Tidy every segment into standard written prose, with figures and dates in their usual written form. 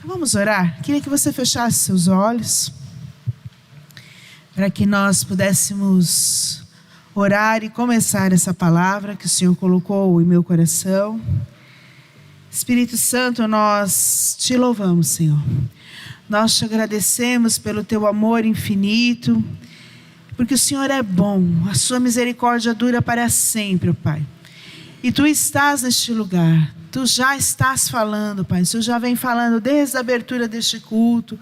Vamos orar? Queria que você fechasse seus olhos, para que nós pudéssemos orar e começar essa palavra que o Senhor colocou em meu coração. Espírito Santo, nós te louvamos, Senhor. Nós te agradecemos pelo teu amor infinito, porque o Senhor é bom, a sua misericórdia dura para sempre, Pai. E tu estás neste lugar, tu já estás falando, Pai. O Senhor já vem falando desde a abertura deste culto,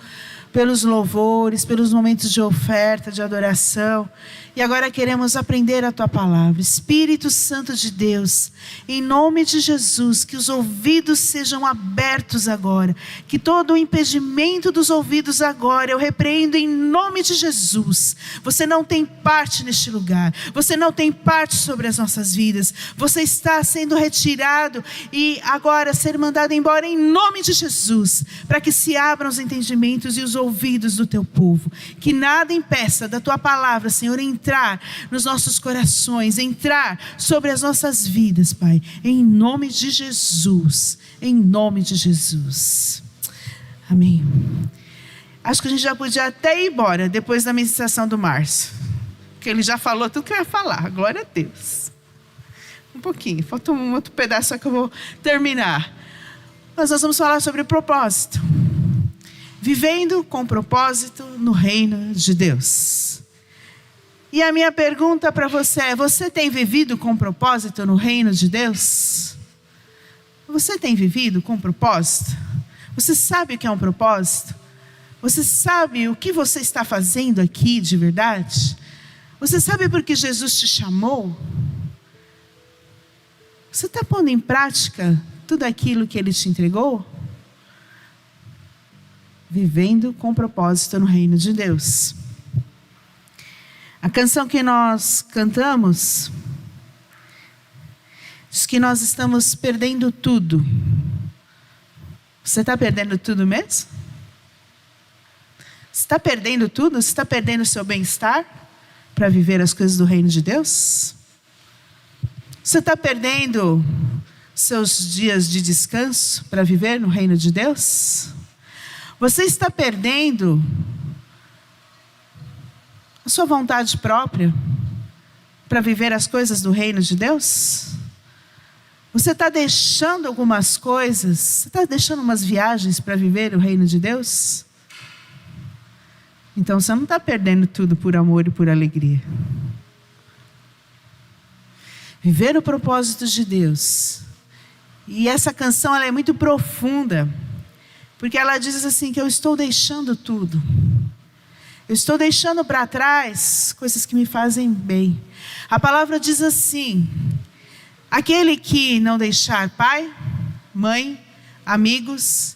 pelos louvores, pelos momentos de oferta, de adoração. E agora queremos aprender a Tua palavra. Espírito Santo de Deus, em nome de Jesus, que os ouvidos sejam abertos agora. Que todo o impedimento dos ouvidos agora, eu repreendo em nome de Jesus. Você não tem parte neste lugar. Você não tem parte sobre as nossas vidas. Você está sendo retirado e agora ser mandado embora em nome de Jesus. Para que se abram os entendimentos e os ouvidos do Teu povo. Que nada impeça da Tua palavra, Senhor, entrar nos nossos corações, entrar sobre as nossas vidas, Pai, em nome de Jesus, em nome de Jesus, amém. Acho que a gente já podia até ir embora, depois da ministração do Márcio, porque ele já falou tudo que eu ia falar, glória a Deus. Um pouquinho, falta um outro pedaço, só que eu vou terminar. Mas nós vamos falar sobre o propósito, vivendo com propósito no reino de Deus. E a minha pergunta para você é: você tem vivido com propósito no reino de Deus? Você tem vivido com propósito? Você sabe o que é um propósito? Você sabe o que você está fazendo aqui de verdade? Você sabe por que Jesus te chamou? Você está pondo em prática tudo aquilo que Ele te entregou? Vivendo com propósito no reino de Deus. A canção que nós cantamos diz que nós estamos perdendo tudo. Você está perdendo tudo mesmo? Você está perdendo tudo? Você está perdendo o seu bem-estar para viver as coisas do reino de Deus? Você está perdendo seus dias de descanso para viver no reino de Deus? Você está perdendo a sua vontade própria para viver as coisas do reino de Deus? Você está deixando algumas coisas, você está deixando umas viagens para viver o reino de Deus? Então você não está perdendo tudo por amor e por alegria. Viver o propósito de Deus. E essa canção ela é muito profunda, porque ela diz assim que eu estou deixando tudo. Eu estou deixando para trás coisas que me fazem bem. A palavra diz assim: aquele que não deixar pai, mãe, amigos,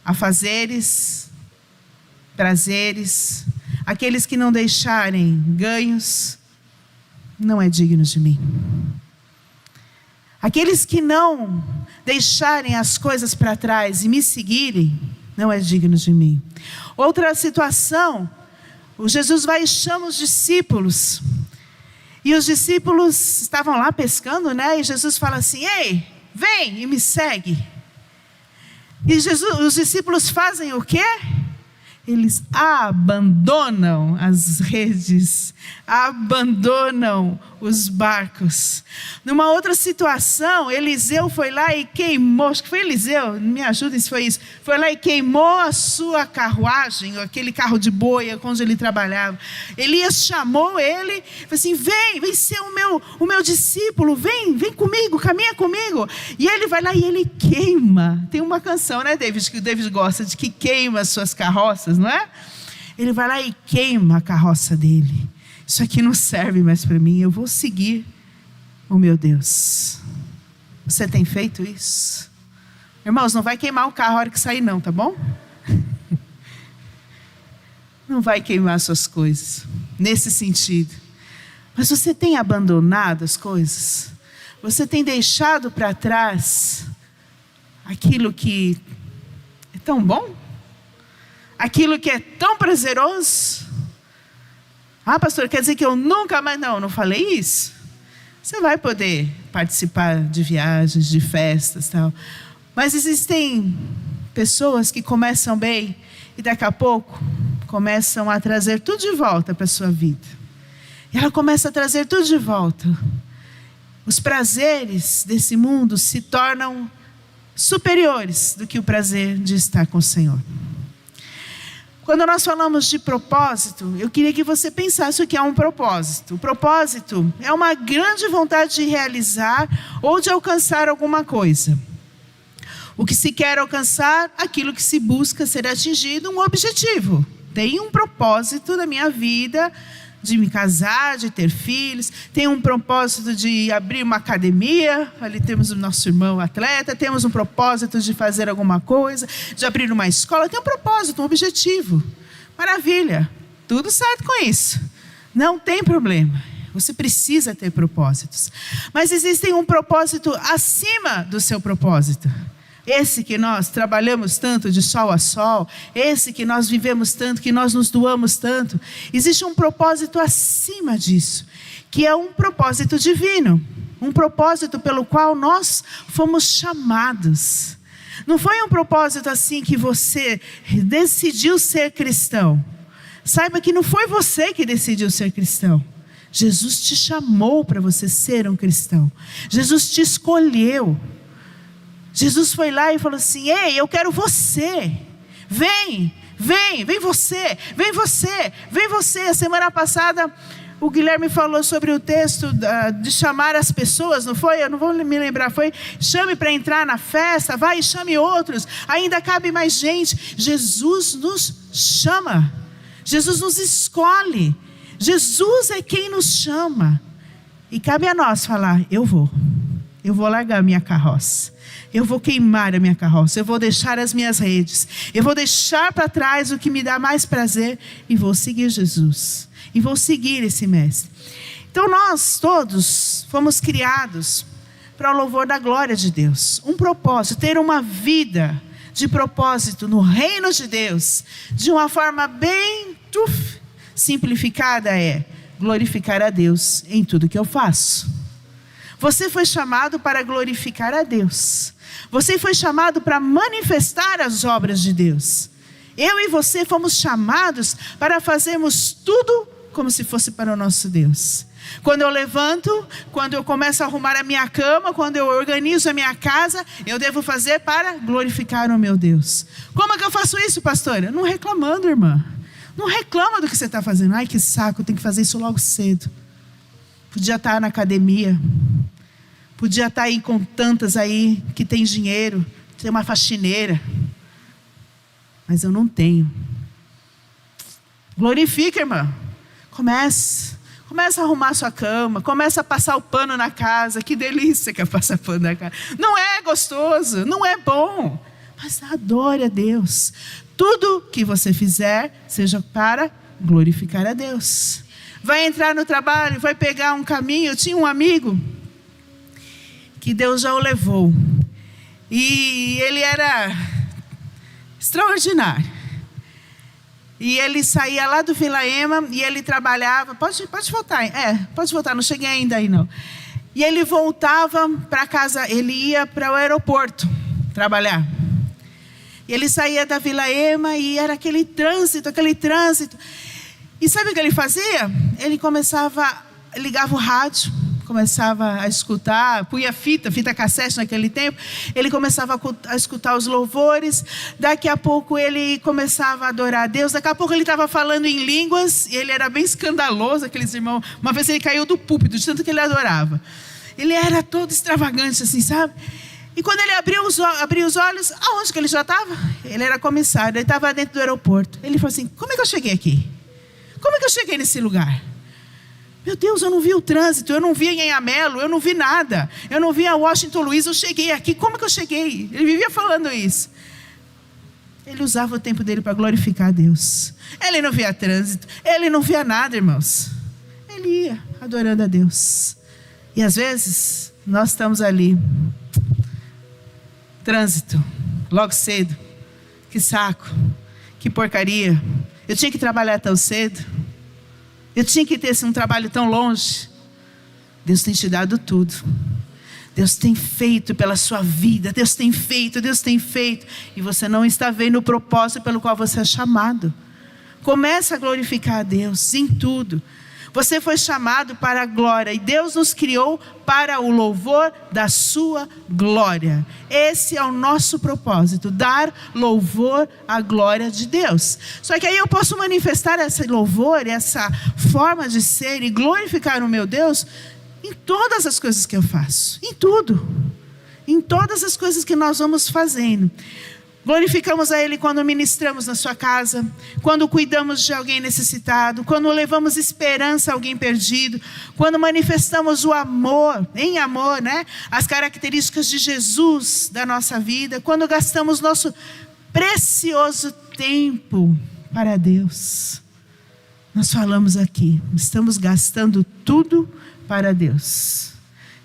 afazeres, prazeres, aqueles que não deixarem ganhos, não é digno de mim. Aqueles que não deixarem as coisas para trás e me seguirem, não é digno de mim. Outra situação, o Jesus vai e chama os discípulos. E os discípulos estavam lá pescando, né? E Jesus fala assim: ei, vem e me segue. E os discípulos fazem o quê? Eles abandonam as redes, abandonam os barcos. Numa outra situação, Eliseu foi lá e queimou, acho que foi Eliseu, me ajudem se foi isso, foi lá e queimou a sua carruagem, aquele carro de boi onde ele trabalhava. Elias chamou ele, falou assim: vem ser o meu discípulo, vem comigo, caminha comigo. E ele vai lá e ele queima. Tem uma canção, né, David, que o David gosta, de que queima as suas carroças, não é? Ele vai lá e queima a carroça dele. Isso aqui não serve mais para mim, eu vou seguir o meu Deus. Você tem feito isso? Irmãos, não vai queimar o carro a hora que sair não, tá bom? Não vai queimar suas coisas, nesse sentido. Mas você tem abandonado as coisas? Você tem deixado para trás aquilo que é tão bom? Aquilo que é tão prazeroso? Ah, pastor, quer dizer que eu nunca mais... Não falei isso. Você vai poder participar de viagens, de festas e tal. Mas existem pessoas que começam bem e daqui a pouco começam a trazer tudo de volta para a sua vida. E ela começa a trazer tudo de volta. Os prazeres desse mundo se tornam superiores do que o prazer de estar com o Senhor. Quando nós falamos de propósito, eu queria que você pensasse o que é um propósito. O propósito é uma grande vontade de realizar ou de alcançar alguma coisa. O que se quer alcançar, aquilo que se busca ser atingido, um objetivo. Tem um propósito na minha vida, de me casar, de ter filhos. Tem um propósito de abrir uma academia. Ali temos o nosso irmão atleta. Temos um propósito de fazer alguma coisa, de abrir uma escola. Tem um propósito, um objetivo. Maravilha, tudo certo com isso. Não tem problema. Você precisa ter propósitos. Mas existe um propósito acima do seu propósito. Esse que nós trabalhamos tanto de sol a sol, esse que nós vivemos tanto, que nós nos doamos tanto, existe um propósito acima disso, que é um propósito divino, um propósito pelo qual nós fomos chamados. Não foi um propósito assim que você decidiu ser cristão. Saiba que não foi você que decidiu ser cristão. Jesus te chamou para você ser um cristão. Jesus te escolheu. Jesus foi lá e falou assim: ei, eu quero você, vem você, vem você, vem você. A semana passada o Guilherme falou sobre o texto de chamar as pessoas, não foi? Eu não vou me lembrar, foi: chame para entrar na festa, vai e chame outros, ainda cabe mais gente. Jesus nos chama, Jesus nos escolhe, Jesus é quem nos chama, e cabe a nós falar: eu vou largar a minha carroça. Eu vou queimar a minha carroça, eu vou deixar as minhas redes, eu vou deixar para trás o que me dá mais prazer e vou seguir Jesus, e vou seguir esse mestre. Então nós todos fomos criados para o louvor da glória de Deus, um propósito, ter uma vida de propósito no reino de Deus, de uma forma bem simplificada, é glorificar a Deus em tudo que eu faço. Você foi chamado para glorificar a Deus. Você foi chamado para manifestar as obras de Deus. Eu e você fomos chamados para fazermos tudo como se fosse para o nosso Deus. Quando eu levanto, quando eu começo a arrumar a minha cama, quando eu organizo a minha casa, eu devo fazer para glorificar o meu Deus. Como é que eu faço isso, pastora? Não reclamando, irmã. Não reclama do que você está fazendo. Ai, que saco, tem que fazer isso logo cedo. Podia estar na academia. Podia estar aí com tantas aí que tem dinheiro, tem uma faxineira. Mas eu não tenho. Glorifica, irmã. Começa a arrumar a sua cama. Começa a passar o pano na casa. Que delícia que é passar pano na casa. Não é gostoso, não é bom. Mas adore a Deus. Tudo que você fizer, seja para glorificar a Deus. Vai entrar no trabalho, vai pegar um caminho. Eu tinha um amigo que Deus já o levou. E ele era extraordinário. E ele saía lá do Vila Ema e ele trabalhava. Pode voltar. Pode voltar, não cheguei ainda aí não. E ele voltava para casa, ele ia para o aeroporto trabalhar. E ele saía da Vila Ema e era aquele trânsito. E sabe o que ele fazia? Ele ligava o rádio, começava a escutar, punha fita cassete naquele tempo. Ele começava a escutar os louvores. Daqui a pouco ele começava a adorar a Deus. Daqui a pouco ele estava falando em línguas. E ele era bem escandaloso, aqueles irmãos. Uma vez ele caiu do púlpito, de tanto que ele adorava. Ele era todo extravagante assim, sabe? E quando ele abriu os olhos, aonde que ele já estava? Ele era comissário, ele estava dentro do aeroporto. Ele falou assim: como é que eu cheguei aqui? Como é que eu cheguei nesse lugar? Meu Deus, eu não vi o trânsito, eu não vi em Amelo, eu não vi nada. Eu não vi a Washington Luiz, eu cheguei aqui. Como é que eu cheguei? Ele vivia falando isso. Ele usava o tempo dele para glorificar a Deus. Ele não via trânsito, ele não via nada, irmãos. Ele ia adorando a Deus. E às vezes, nós estamos ali. Trânsito, logo cedo. Que saco, que porcaria. Eu tinha que trabalhar tão cedo. Eu tinha que ter um trabalho tão longe. Deus tem te dado tudo. Deus tem feito pela sua vida, Deus tem feito, e você não está vendo o propósito pelo qual você é chamado. Comece a glorificar a Deus em tudo. Você foi chamado para a glória, e Deus nos criou para o louvor da sua glória. Esse é o nosso propósito, dar louvor à glória de Deus. Só que aí eu posso manifestar esse louvor, essa forma de ser e glorificar o meu Deus em todas as coisas que eu faço, em tudo, em todas as coisas que nós vamos fazendo. Glorificamos a Ele quando ministramos na sua casa, quando cuidamos de alguém necessitado, quando levamos esperança a alguém perdido, quando manifestamos o amor, em amor, né? As características de Jesus da nossa vida, quando gastamos nosso precioso tempo para Deus. Nós falamos aqui, estamos gastando tudo para Deus.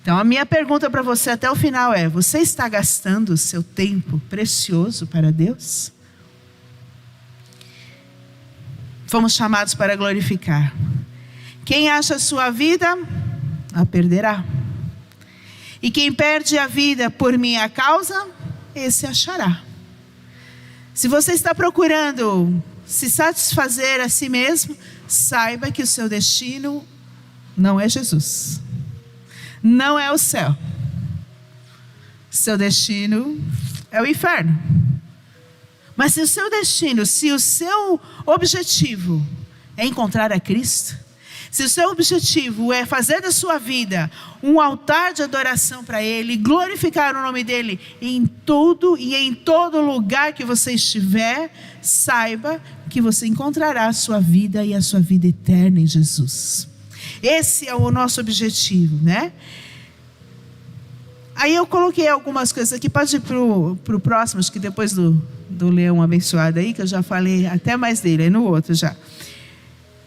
Então a minha pergunta para você até o final é: você está gastando o seu tempo precioso para Deus? Fomos chamados para glorificar. Quem acha a sua vida, a perderá. E quem perde a vida por minha causa, esse achará. Se você está procurando se satisfazer a si mesmo, saiba que o seu destino não é Jesus. Não é o céu. Seu destino é o inferno. Mas se o seu destino, se o seu objetivo é encontrar a Cristo, se o seu objetivo é fazer da sua vida um altar de adoração para Ele, glorificar o nome dEle em tudo e em todo lugar que você estiver, saiba que você encontrará a sua vida e a sua vida eterna em Jesus. Esse é o nosso objetivo, né? Aí eu coloquei algumas coisas aqui, pode ir para o próximo, acho que depois do leão abençoado aí, que eu já falei até mais dele, aí no outro já.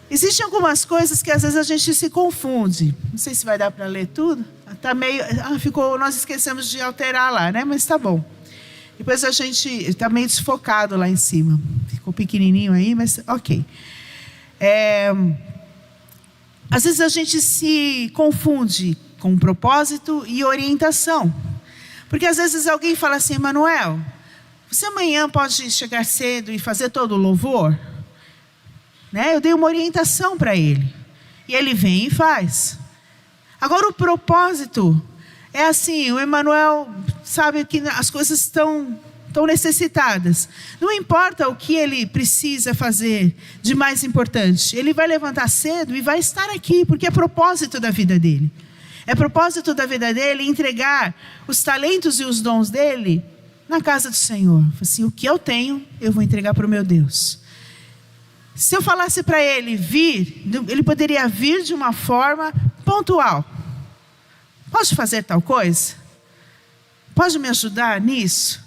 Existem algumas coisas que às vezes a gente se confunde. Não sei se vai dar para ler tudo. Tá meio, nós esquecemos de alterar lá, né? Mas tá bom. Depois a gente está meio desfocado lá em cima. Ficou pequenininho aí, mas ok. Às vezes a gente se confunde com propósito e orientação. Porque às vezes alguém fala assim: Emanuel, você amanhã pode chegar cedo e fazer todo o louvor? Né? Eu dei uma orientação para ele. E ele vem e faz. Agora o propósito é assim: o Emanuel sabe que as coisas estão necessitadas. Não importa o que ele precisa fazer de mais importante. Ele vai levantar cedo e vai estar aqui, porque é propósito da vida dele. É propósito da vida dele entregar os talentos e os dons dele na casa do Senhor. Assim, o que eu tenho, eu vou entregar para o meu Deus. Se eu falasse para ele vir, ele poderia vir de uma forma pontual. Posso fazer tal coisa? Pode me ajudar nisso?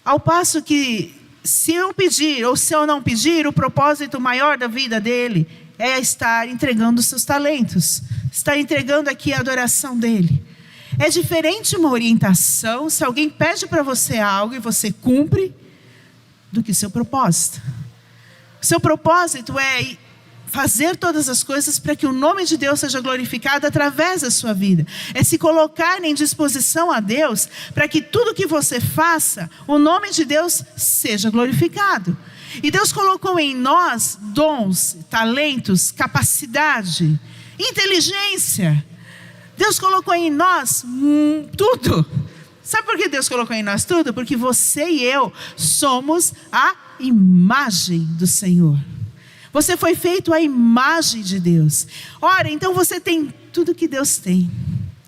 Ao passo que, se eu pedir ou se eu não pedir, o propósito maior da vida dele é estar entregando os seus talentos, estar entregando aqui a adoração dele. É diferente uma orientação, se alguém pede para você algo e você cumpre, do que seu propósito. Seu propósito é fazer todas as coisas para que o nome de Deus seja glorificado através da sua vida. É se colocar em disposição a Deus para que tudo que você faça, o nome de Deus seja glorificado. E Deus colocou em nós dons, talentos, capacidade, inteligência. Deus colocou em nós tudo. Sabe por que Deus colocou em nós tudo? Porque você e eu somos a imagem do Senhor. Você foi feito à imagem de Deus. Ora, então você tem tudo que Deus tem.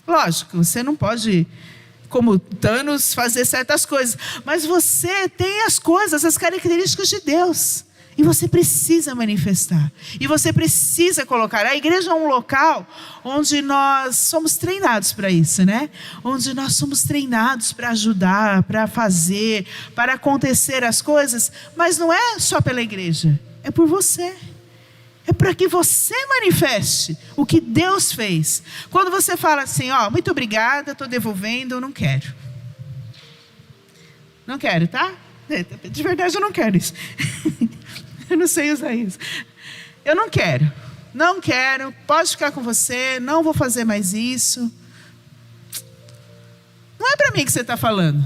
Lógico, você não pode, como Thanos, fazer certas coisas. Mas você tem as coisas, as características de Deus. E você precisa manifestar. E você precisa colocar. A igreja é um local onde nós somos treinados para isso, né? Onde nós somos treinados para ajudar, para fazer, para acontecer as coisas. Mas não é só pela igreja. É por você. É para que você manifeste o que Deus fez. Quando você fala assim, muito obrigada, estou devolvendo, não quero. Não quero, tá? De verdade eu não quero isso. Eu não sei usar isso. Eu não quero. Não quero, pode ficar com você, não vou fazer mais isso. é para mim que você está falando.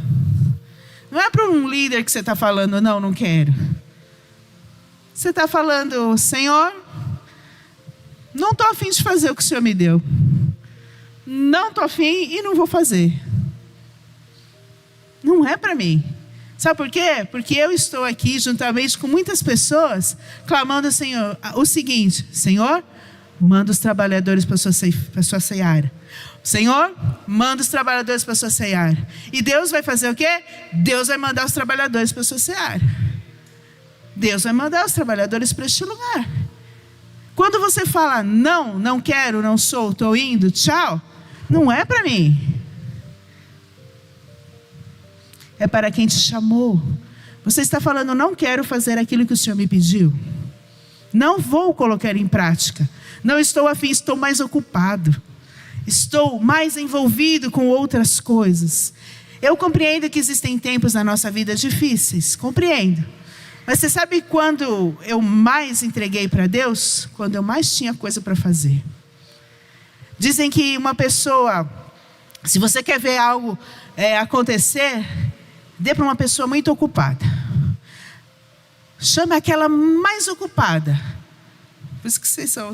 Não é para um líder que você está falando, não quero. Você está falando, Senhor, não estou a fim de fazer o que o Senhor me deu. Não estou a fim e não vou fazer. Não é para mim. Sabe por quê? Porque eu estou aqui juntamente com muitas pessoas clamando ao Senhor o seguinte: Senhor, manda os trabalhadores para a sua seara. Senhor, manda os trabalhadores para a sua seara. E Deus vai fazer o quê? Deus vai mandar os trabalhadores para a sua seara. Deus vai mandar os trabalhadores para este lugar. Quando você fala, não quero, não sou, estou indo, tchau, não é para mim. É para quem te chamou. Você está falando, não quero fazer aquilo que o Senhor me pediu. Não vou colocar em prática. Não estou a fim, estou mais ocupado. Estou mais envolvido com outras coisas. Eu compreendo que existem tempos na nossa vida difíceis. Compreendo. Mas você sabe quando eu mais entreguei para Deus? Quando eu mais tinha coisa para fazer. Dizem que uma pessoa, se você quer ver algo acontecer, dê para uma pessoa muito ocupada. Chama aquela mais ocupada. Por isso que vocês são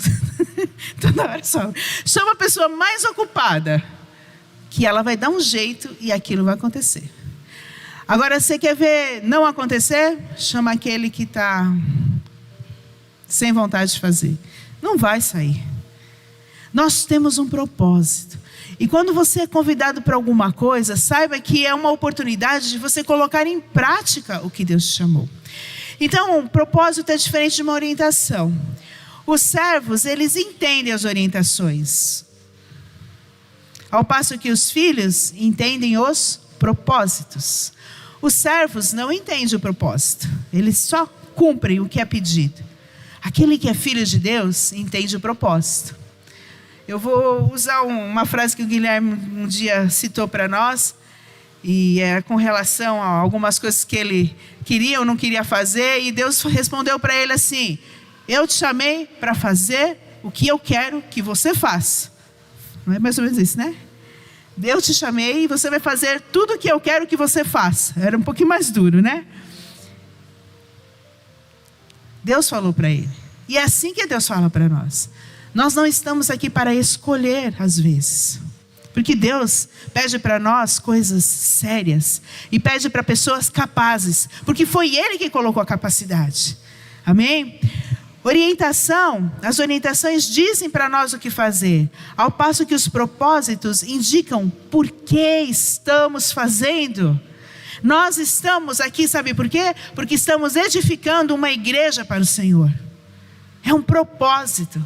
toda hora só. Chama a pessoa mais ocupada, que ela vai dar um jeito e aquilo vai acontecer. Agora, você quer ver não acontecer? Chama aquele que está sem vontade de fazer. Não vai sair. Nós temos um propósito. E quando você é convidado para alguma coisa, saiba que é uma oportunidade de você colocar em prática o que Deus te chamou. Então, um propósito é diferente de uma orientação. Os servos, eles entendem as orientações, ao passo que os filhos entendem os propósitos. Os servos não entendem o propósito, eles só cumprem o que é pedido. Aquele que é filho de Deus entende o propósito. Eu vou usar uma frase que o Guilherme um dia citou para nós, e é com relação a algumas coisas que ele queria ou não queria fazer, e Deus respondeu para ele assim: eu te chamei para fazer o que eu quero que você faça. Não é mais ou menos isso, né? Eu te chamei e você vai fazer tudo o que eu quero que você faça. Era um pouquinho mais duro, né? Deus falou para ele. E é assim que Deus fala para nós. Nós não estamos aqui para escolher às vezes. Porque Deus pede para nós coisas sérias. E pede para pessoas capazes. Porque foi Ele que colocou a capacidade. Amém? Orientação, as orientações dizem para nós o que fazer, ao passo que os propósitos indicam por que estamos fazendo. Nós estamos aqui, sabe por quê? Porque estamos edificando uma igreja para o Senhor. É um propósito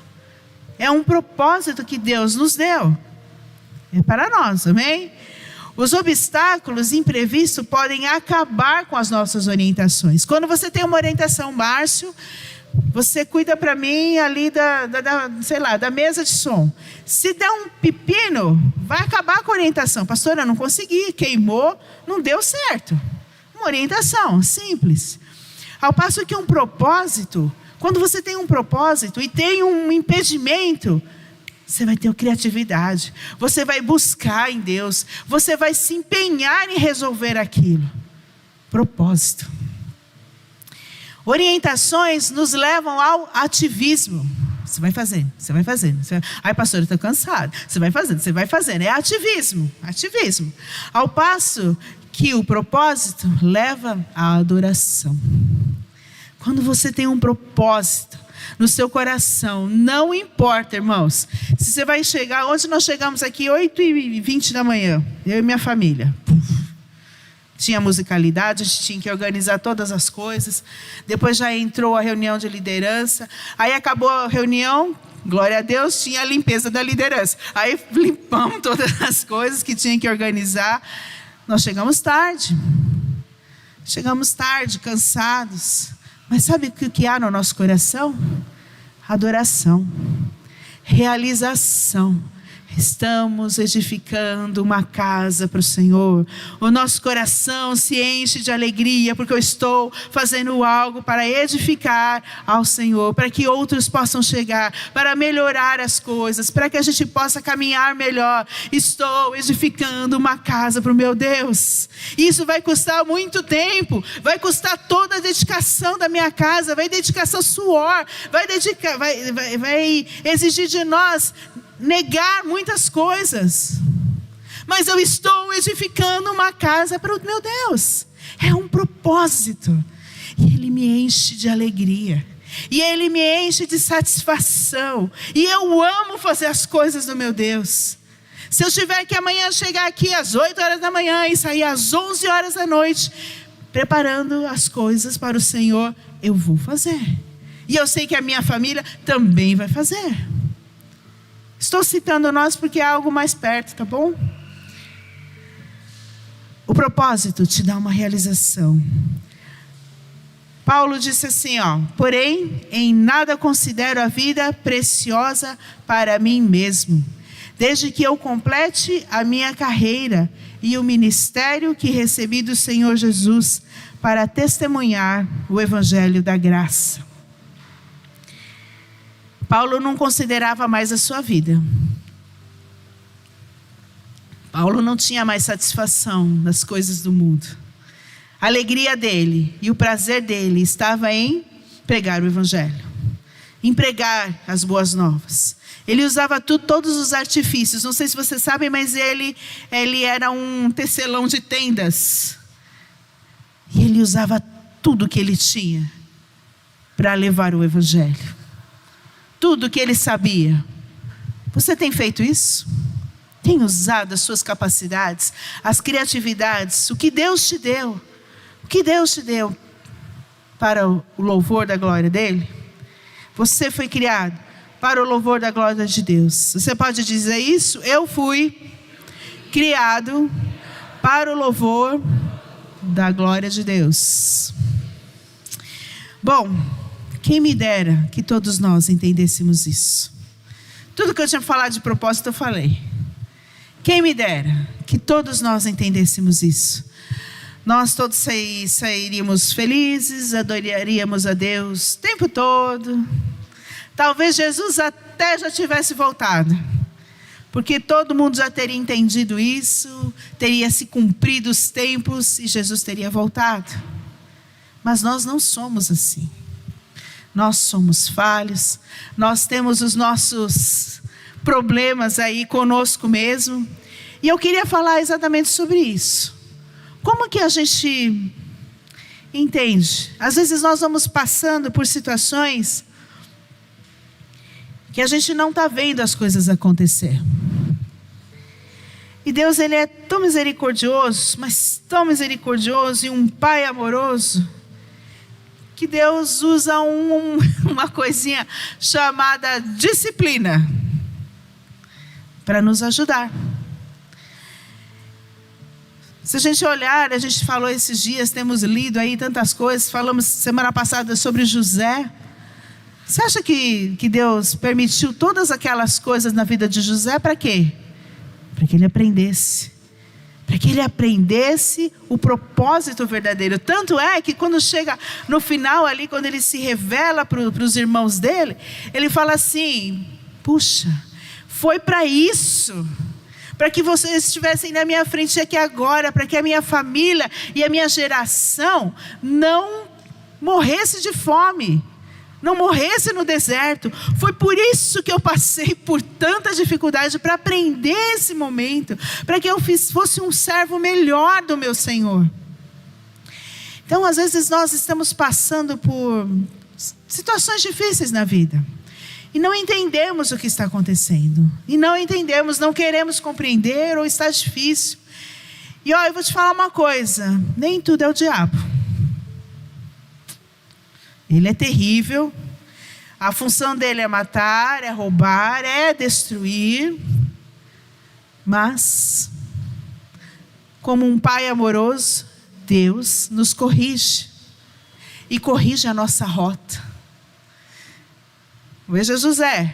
que Deus nos deu. É para nós, amém? Os obstáculos imprevistos podem acabar com as nossas orientações. Quando você tem uma orientação, Márcio, você cuida para mim ali da mesa de som. Se der um pepino, vai acabar com a orientação. Pastora, eu não consegui, queimou, não deu certo. Uma orientação simples. Ao passo que um propósito, quando você tem um propósito e tem um impedimento, você vai ter criatividade. Você vai buscar em Deus. Você vai se empenhar em resolver aquilo. Propósito. Orientações nos levam ao ativismo. Você vai fazendo, você vai fazendo. Ai, pastor, eu estou cansado. Você vai fazendo, você vai fazendo. É ativismo. Ao passo que o propósito leva à adoração. Quando você tem um propósito no seu coração, não importa, irmãos, se você vai chegar, onde nós chegamos aqui, 8h20 da manhã, eu e minha família. Tinha musicalidade, a gente tinha que organizar todas as coisas. Depois já entrou a reunião de liderança. Aí acabou a reunião, glória a Deus, tinha a limpeza da liderança. Aí limpamos todas as coisas que tinha que organizar. Nós chegamos tarde, cansados. Mas sabe o que há no nosso coração? Adoração, realização. Estamos edificando uma casa para o Senhor. O nosso coração se enche de alegria, porque eu estou fazendo algo para edificar ao Senhor, para que outros possam chegar, para melhorar as coisas, para que a gente possa caminhar melhor. Estou edificando uma casa para o meu Deus. Isso vai custar muito tempo, vai custar toda a dedicação da minha casa, vai dedicação suor, vai exigir de nós negar muitas coisas, mas eu estou edificando uma casa para o meu Deus. É um propósito, e Ele me enche de alegria, e Ele me enche de satisfação, e eu amo fazer as coisas do meu Deus. Se eu tiver que amanhã chegar aqui às 8 horas da manhã e sair às 11 horas da noite, preparando as coisas para o Senhor, eu vou fazer, e eu sei que a minha família também vai fazer. Estou citando nós porque é algo mais perto, tá bom? O propósito te dá uma realização. Paulo disse assim, porém, em nada considero a vida preciosa para mim mesmo, desde que eu complete a minha carreira e o ministério que recebi do Senhor Jesus para testemunhar o evangelho da graça. Paulo não considerava mais a sua vida. Paulo não tinha mais satisfação nas coisas do mundo. A alegria dele e o prazer dele estava em pregar o evangelho, em pregar as boas novas. Ele usava todos os artifícios. Não sei se vocês sabem, mas ele era um tecelão de tendas. E ele usava tudo que ele tinha para levar o evangelho. Tudo que ele sabia. Você tem feito isso? Tem usado as suas capacidades, as criatividades, o que Deus te deu? O que Deus te deu para o louvor da glória dele? Você foi criado para o louvor da glória de Deus. Você pode dizer isso? Eu fui criado para o louvor da glória de Deus. Bom, quem me dera que todos nós entendêssemos isso. Tudo que eu tinha falado de propósito eu falei. Quem me dera que todos nós entendêssemos isso. Nós todos sairíamos felizes, adoraríamos a Deus o tempo todo. Talvez Jesus até já tivesse voltado, porque todo mundo já teria entendido isso, teria se cumprido os tempos e Jesus teria voltado. Mas nós não somos assim. Nós somos falhos, nós temos os nossos problemas aí conosco mesmo. E eu queria falar exatamente sobre isso. Como que a gente entende? Às vezes nós vamos passando por situações que a gente não está vendo as coisas acontecer. E Deus, Ele é tão misericordioso, mas tão misericordioso, e um Pai amoroso, que Deus usa uma coisinha chamada disciplina para nos ajudar. Se a gente olhar, a gente falou esses dias, temos lido aí tantas coisas, falamos semana passada sobre José. Você acha que Deus permitiu todas aquelas coisas na vida de José para quê? Para que ele aprendesse. Para que ele aprendesse o propósito verdadeiro. Tanto é que quando chega no final ali, quando ele se revela para os irmãos dele, ele fala assim: puxa, foi para isso, para que vocês estivessem na minha frente aqui agora, para que a minha família e a minha geração não morresse de fome, não morresse no deserto. Foi por isso que eu passei por tanta dificuldade, para aprender esse momento, para que eu fosse um servo melhor do meu Senhor. Então, às vezes nós estamos passando por situações difíceis na vida, e não entendemos o que está acontecendo, e não entendemos, não queremos compreender, ou está difícil. E eu vou te falar uma coisa: nem tudo é o diabo. Ele é terrível, a função dele é matar, é roubar, é destruir. Mas, como um pai amoroso, Deus nos corrige, e corrige a nossa rota. Veja José,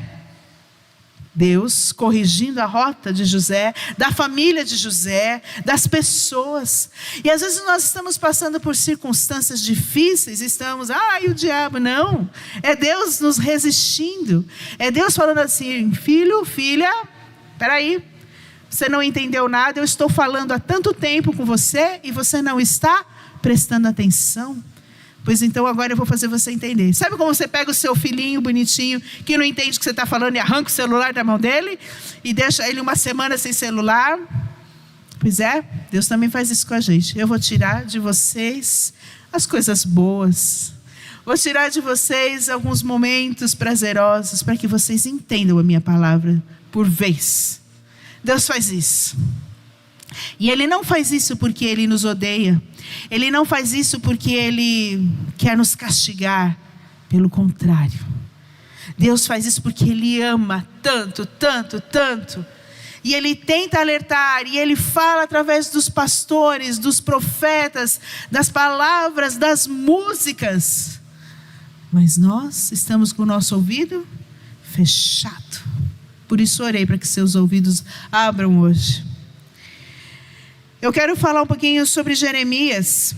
Deus corrigindo a rota de José, da família de José, das pessoas. E às vezes nós estamos passando por circunstâncias difíceis, estamos, e o diabo, não. É Deus nos resistindo. É Deus falando assim, filho, filha, peraí, você não entendeu nada, eu estou falando há tanto tempo com você e você não está prestando atenção. Pois então agora eu vou fazer você entender. Sabe como você pega o seu filhinho bonitinho, que não entende o que você está falando, e arranca o celular da mão dele, e deixa ele uma semana sem celular? Pois é, Deus também faz isso com a gente. Eu vou tirar de vocês as coisas boas. Vou tirar de vocês alguns momentos prazerosos, para que vocês entendam a minha palavra por vez. Deus faz isso. E Ele não faz isso porque Ele nos odeia. Ele não faz isso porque Ele quer nos castigar. Pelo contrário. Deus faz isso porque Ele ama tanto, tanto, tanto. E Ele tenta alertar. E Ele fala através dos pastores, dos profetas, das palavras, das músicas. Mas nós estamos com o nosso ouvido fechado. Por isso orei para que seus ouvidos abram hoje. Eu quero falar um pouquinho sobre Jeremias.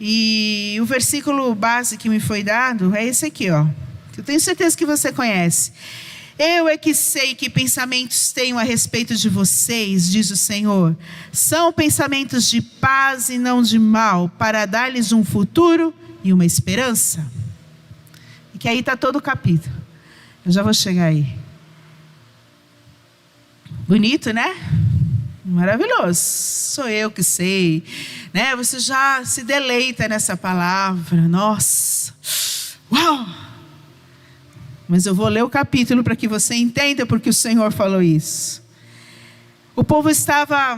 E o versículo base que me foi dado é esse aqui, ó. Eu tenho certeza que você conhece. Eu é que sei que pensamentos tenho a respeito de vocês, diz o Senhor. São pensamentos de paz e não de mal, para dar-lhes um futuro e uma esperança. E que aí está todo o capítulo. Eu já vou chegar aí. Bonito, né? Maravilhoso, sou eu que sei, né? Você já se deleita nessa palavra, nossa, uau! Mas eu vou ler o capítulo para que você entenda porque o Senhor falou isso. O povo estava,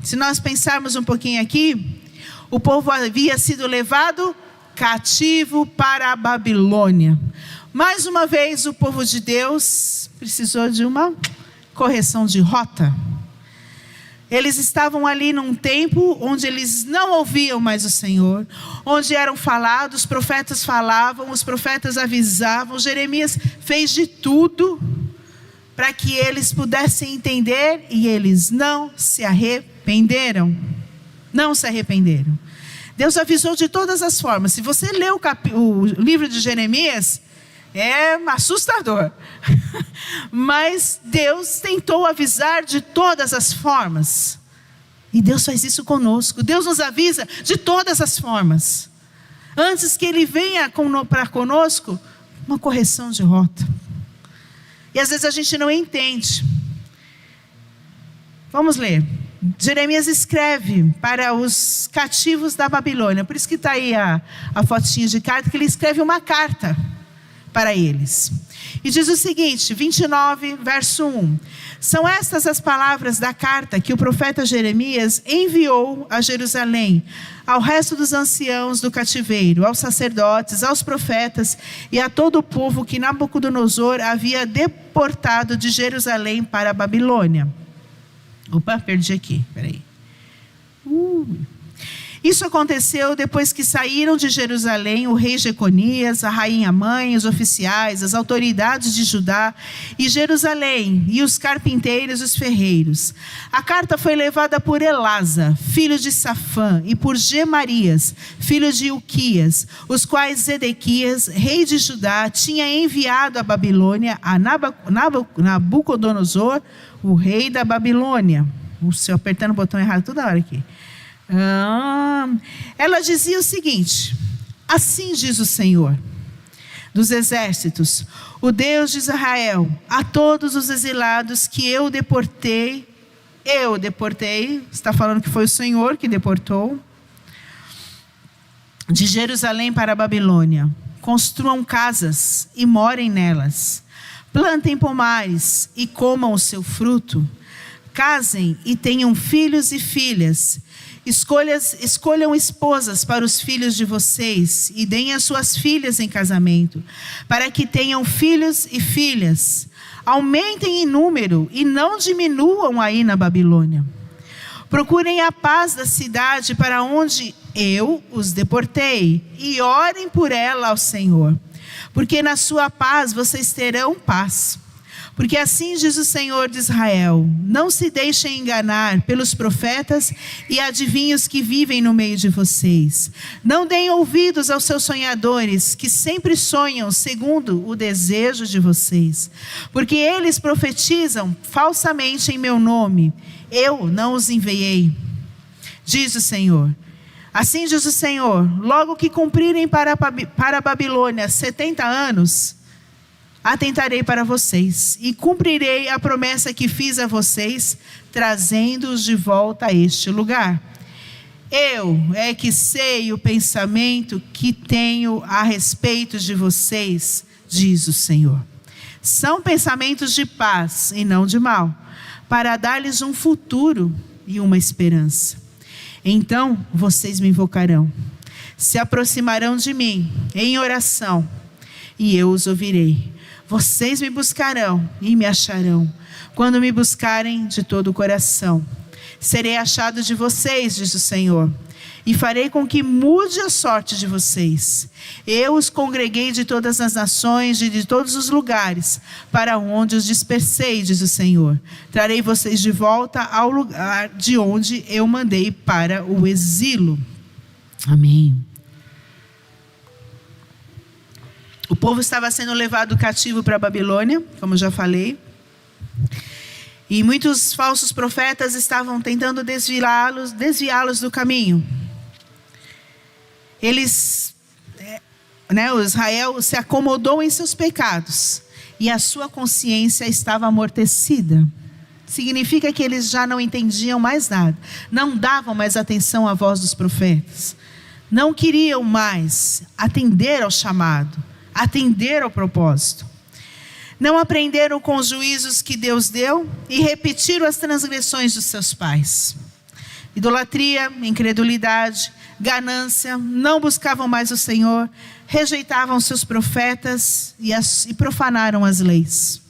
se nós pensarmos um pouquinho aqui, o povo havia sido levado cativo para a Babilônia. Mais uma vez o povo de Deus precisou de uma correção de rota. Eles estavam ali num tempo onde eles não ouviam mais o Senhor, onde eram falados, os profetas falavam, os profetas avisavam, Jeremias fez de tudo para que eles pudessem entender e eles não se arrependeram. Não se arrependeram. Deus avisou de todas as formas. Se você lê o livro de Jeremias, é assustador. Mas Deus tentou avisar de todas as formas. E Deus faz isso conosco. Deus nos avisa de todas as formas. Antes que Ele venha para conosco, uma correção de rota. E às vezes a gente não entende. Vamos ler. Jeremias escreve para os cativos da Babilônia. Por isso que está aí a fotinha de carta, que ele escreve uma carta para eles. E diz o seguinte, 29, verso 1. São estas as palavras da carta que o profeta Jeremias enviou a Jerusalém, ao resto dos anciãos do cativeiro, aos sacerdotes, aos profetas e a todo o povo que Nabucodonosor havia deportado de Jerusalém para a Babilônia. Opa, perdi aqui, peraí. Isso aconteceu depois que saíram de Jerusalém o rei Jeconias, a rainha mãe, os oficiais, as autoridades de Judá e Jerusalém, e os carpinteiros e os ferreiros. A carta foi levada por Elasa, filho de Safã, e por Gemarias, filho de Uquias, os quais Zedequias, rei de Judá, tinha enviado à Babilônia a Nabucodonosor, o rei da Babilônia. Estou apertando o botão errado toda hora aqui. Ela dizia o seguinte: assim diz o Senhor dos exércitos, o Deus de Israel, a todos os exilados que eu deportei, está falando que foi o Senhor que deportou, de Jerusalém para a Babilônia. Construam casas e morem nelas, plantem pomares e comam o seu fruto, casem e tenham filhos e filhas, escolham esposas para os filhos de vocês e deem as suas filhas em casamento, para que tenham filhos e filhas. Aumentem em número e não diminuam aí na Babilônia. Procurem a paz da cidade para onde eu os deportei e orem por ela ao Senhor, porque na sua paz vocês terão paz. Porque assim diz o Senhor de Israel: não se deixem enganar pelos profetas e adivinhos que vivem no meio de vocês. Não deem ouvidos aos seus sonhadores, que sempre sonham segundo o desejo de vocês. Porque eles profetizam falsamente em meu nome. Eu não os enviei, diz o Senhor. Assim diz o Senhor: logo que cumprirem para a Babilônia 70 anos, atentarei para vocês e cumprirei a promessa que fiz a vocês, trazendo-os de volta a este lugar. Eu é que sei o pensamento que tenho a respeito de vocês, diz o Senhor. São pensamentos de paz e não de mal, para dar-lhes um futuro e uma esperança. Então vocês me invocarão, se aproximarão de mim em oração, e eu os ouvirei. Vocês me buscarão e me acharão, quando me buscarem de todo o coração. Serei achado de vocês, diz o Senhor, e farei com que mude a sorte de vocês. Eu os congreguei de todas as nações e de todos os lugares, para onde os dispersei, diz o Senhor. Trarei vocês de volta ao lugar de onde eu mandei para o exílio. Amém. O povo estava sendo levado cativo para a Babilônia, como já falei. E muitos falsos profetas estavam tentando desviá-los do caminho. O Israel se acomodou em seus pecados e a sua consciência estava amortecida. Significa que eles já não entendiam mais nada, não davam mais atenção à voz dos profetas, não queriam mais atender ao chamado, atender ao propósito. Não aprenderam com os juízos que Deus deu e repetiram as transgressões dos seus pais. Idolatria, incredulidade, ganância, não buscavam mais o Senhor, rejeitavam seus profetas e profanaram as leis.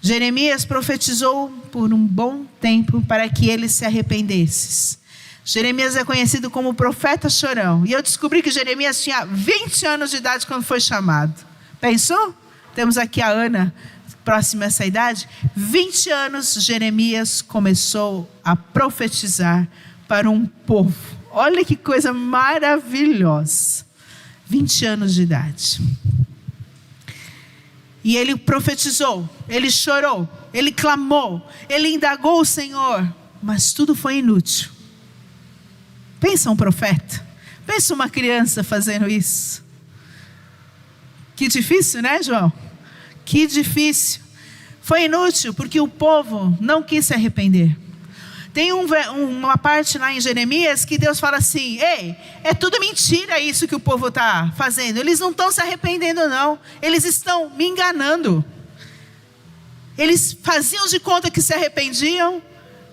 Jeremias profetizou por um bom tempo para que eles se arrependessem. Jeremias é conhecido como profeta chorão. E eu descobri que Jeremias tinha 20 anos de idade quando foi chamado. Pensou? Temos aqui a Ana, próxima a essa idade. 20 anos Jeremias começou a profetizar para um povo. Olha que coisa maravilhosa. 20 anos de idade. E ele profetizou, ele chorou, ele clamou, ele indagou o Senhor. Mas tudo foi inútil. Pensa um profeta, pensa uma criança fazendo isso. Que difícil, né, João? Que difícil. Foi inútil porque o povo não quis se arrepender. Tem uma parte lá em Jeremias que Deus fala assim: ei, é tudo mentira isso que o povo está fazendo. Eles não estão se arrependendo não. Eles estão me enganando. Eles faziam de conta que se arrependiam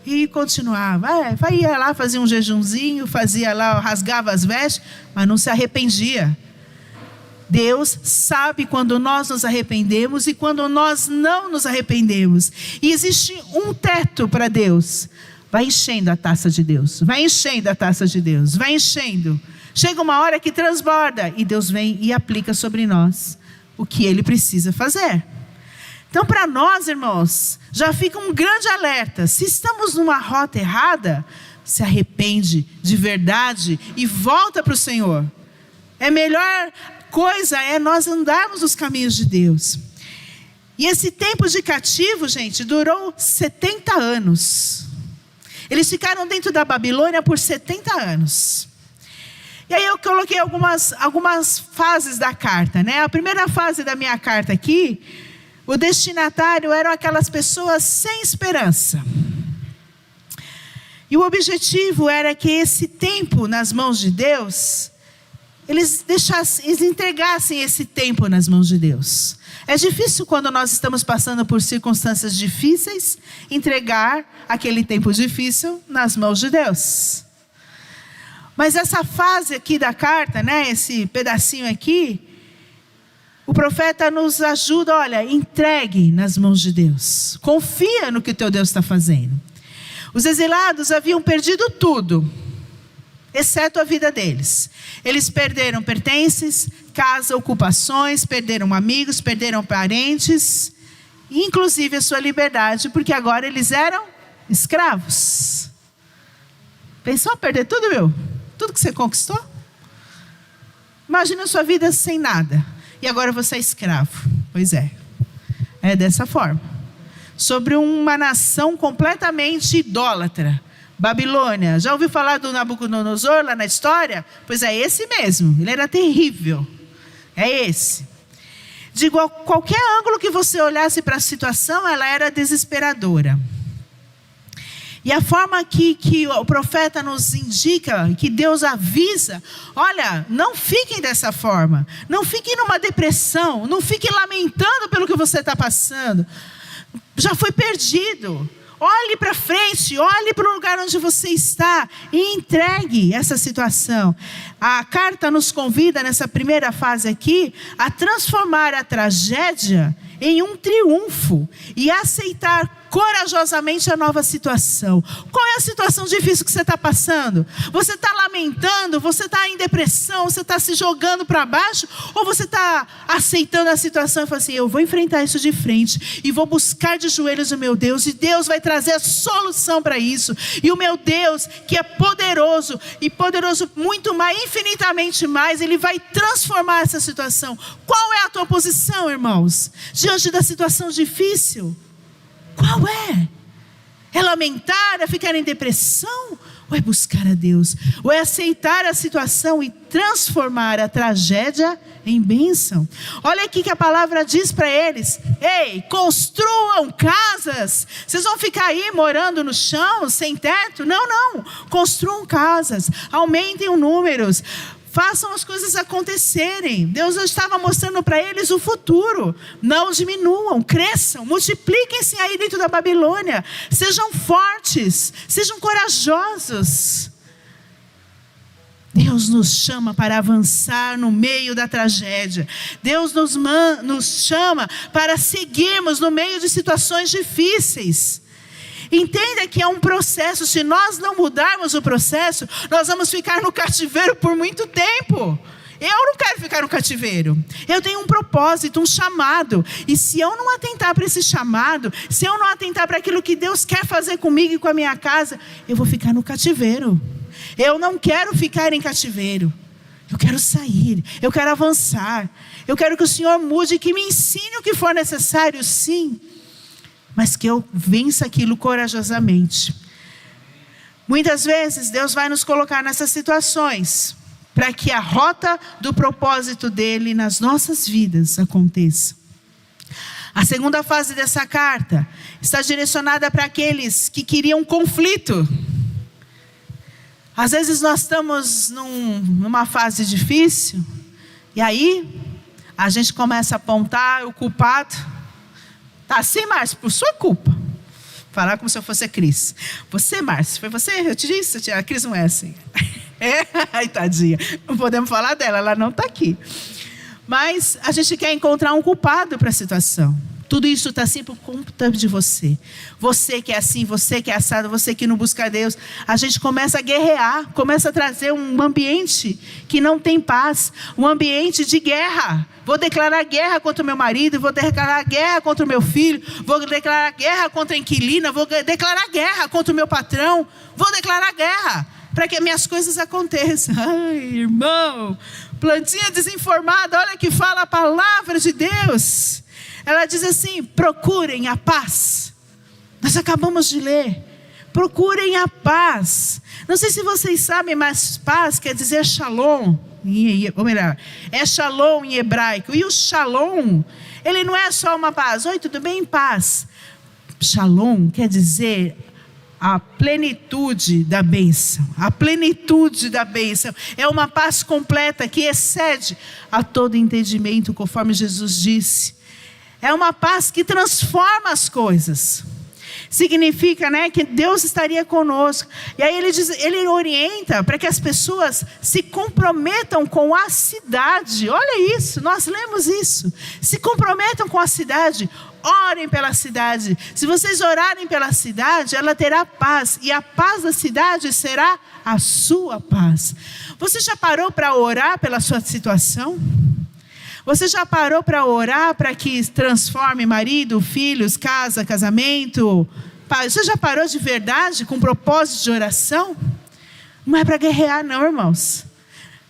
e continuavam. Ia lá, fazia um jejumzinho, fazia lá, rasgava as vestes, mas não se arrependia. Deus sabe quando nós nos arrependemos e quando nós não nos arrependemos. E existe um teto para Deus. Vai enchendo a taça de Deus, vai enchendo a taça de Deus, vai enchendo. Chega uma hora que transborda e Deus vem e aplica sobre nós o que Ele precisa fazer. Então, para nós, irmãos, já fica um grande alerta. Se estamos numa rota errada, se arrepende de verdade e volta para o Senhor. A melhor coisa é nós andarmos nos caminhos de Deus. E esse tempo de cativo, gente, durou 70 anos. Eles ficaram dentro da Babilônia por 70 anos. E aí eu coloquei algumas fases da carta, né? A primeira fase da minha carta aqui, o destinatário eram aquelas pessoas sem esperança. E o objetivo era que esse tempo nas mãos de Deus, eles entregassem esse tempo nas mãos de Deus. É difícil quando nós estamos passando por circunstâncias difíceis, entregar aquele tempo difícil nas mãos de Deus. Mas essa fase aqui da carta, né, esse pedacinho aqui, o profeta nos ajuda, olha, entregue nas mãos de Deus. Confia no que o teu Deus está fazendo. Os exilados haviam perdido tudo, exceto a vida deles. Eles perderam pertences, casa, ocupações, perderam amigos, perderam parentes inclusive a sua liberdade, porque agora eles eram escravos. Pensou perder tudo, meu? Tudo que você conquistou? Imagina a sua vida sem nada. E agora você é escravo. Pois é. É dessa forma. Sobre uma nação completamente idólatra. Babilônia. Já ouviu falar do Nabucodonosor lá na história? Pois é esse mesmo. Ele era terrível. É esse. De qualquer ângulo que você olhasse para a situação, ela era desesperadora. E a forma que o profeta nos indica, que Deus avisa, olha, não fiquem dessa forma, não fiquem numa depressão, não fiquem lamentando pelo que você está passando, já foi perdido. Olhe para frente, olhe para o lugar onde você está e entregue essa situação. A carta nos convida, nessa primeira fase aqui, a transformar a tragédia em um triunfo e aceitar corajosamente a nova situação. Qual é a situação difícil que você está passando? Você está lamentando? Você está em depressão? Você está se jogando para baixo? Ou você está aceitando a situação e falando assim, eu vou enfrentar isso de frente e vou buscar de joelhos o meu Deus, e Deus vai trazer a solução para isso, e o meu Deus que é poderoso, e poderoso muito mais, infinitamente mais, Ele vai transformar essa situação. Qual é a tua posição, irmãos? Diante da situação difícil? Qual é? É lamentar, é ficar em depressão? Ou é buscar a Deus? Ou é aceitar a situação e transformar a tragédia em bênção? Olha aqui que a palavra diz para eles: ei, construam casas. Vocês vão ficar aí morando no chão, sem teto? Não, não. Construam casas, aumentem os números. Façam as coisas acontecerem. Deus estava mostrando para eles o futuro. Não diminuam, cresçam, multipliquem-se aí dentro da Babilônia. Sejam fortes, sejam corajosos. Deus nos chama para avançar no meio da tragédia. Deus nos chama para seguirmos no meio de situações difíceis. Entenda que é um processo. Se nós não mudarmos o processo, nós vamos ficar no cativeiro por muito tempo. Eu não quero ficar no cativeiro. Eu tenho um propósito, um chamado. E se eu não atentar para esse chamado, se eu não atentar para aquilo que Deus quer fazer comigo e com a minha casa, eu vou ficar no cativeiro. Eu não quero ficar em cativeiro. Eu quero sair, eu quero avançar. Eu quero que o Senhor mude, que me ensine o que for necessário, sim. Mas que eu vença aquilo corajosamente. Muitas vezes Deus vai nos colocar nessas situações para que a rota do propósito dele nas nossas vidas aconteça. A segunda fase dessa carta está direcionada para aqueles que queriam conflito. Às vezes nós estamos numa fase difícil e aí a gente começa a apontar o culpado. Tá assim, Márcio, por sua culpa. Falar como se eu fosse a Cris. Você, Márcio, foi você? Eu te disse, a Cris não é assim. Ai, tadinha. Não podemos falar dela, ela não está aqui. Mas a gente quer encontrar um culpado para a situação. Tudo isso está assim por conta de você. Você que é assim, você que é assado, você que não busca Deus. A gente começa a guerrear, começa a trazer um ambiente que não tem paz. Um ambiente de guerra. Vou declarar guerra contra o meu marido, vou declarar guerra contra o meu filho, vou declarar guerra contra a inquilina, vou declarar guerra contra o meu patrão. Vou declarar guerra para que minhas coisas aconteçam. Ai, irmão, plantinha desinformada, olha que fala a palavra de Deus. Ela diz assim: procurem a paz. Nós acabamos de ler. Procurem a paz. Não sei se vocês sabem, mas paz quer dizer shalom. Ou melhor, é shalom em hebraico. E o shalom, ele não é só uma paz. Oi, tudo bem? Paz. Shalom quer dizer a plenitude da bênção. A plenitude da bênção. É uma paz completa que excede a todo entendimento, conforme Jesus disse. É uma paz que transforma as coisas. Significa, que Deus estaria conosco. E aí ele orienta para que as pessoas se comprometam com a cidade. Olha isso, nós lemos isso. Se comprometam com a cidade. Orem pela cidade. Se vocês orarem pela cidade, ela terá paz. E a paz da cidade será a sua paz. Você já parou para orar pela sua situação? Você já parou para orar para que transforme marido, filhos, casa, casamento? Você já parou de verdade com propósito de oração? Não é para guerrear não, irmãos.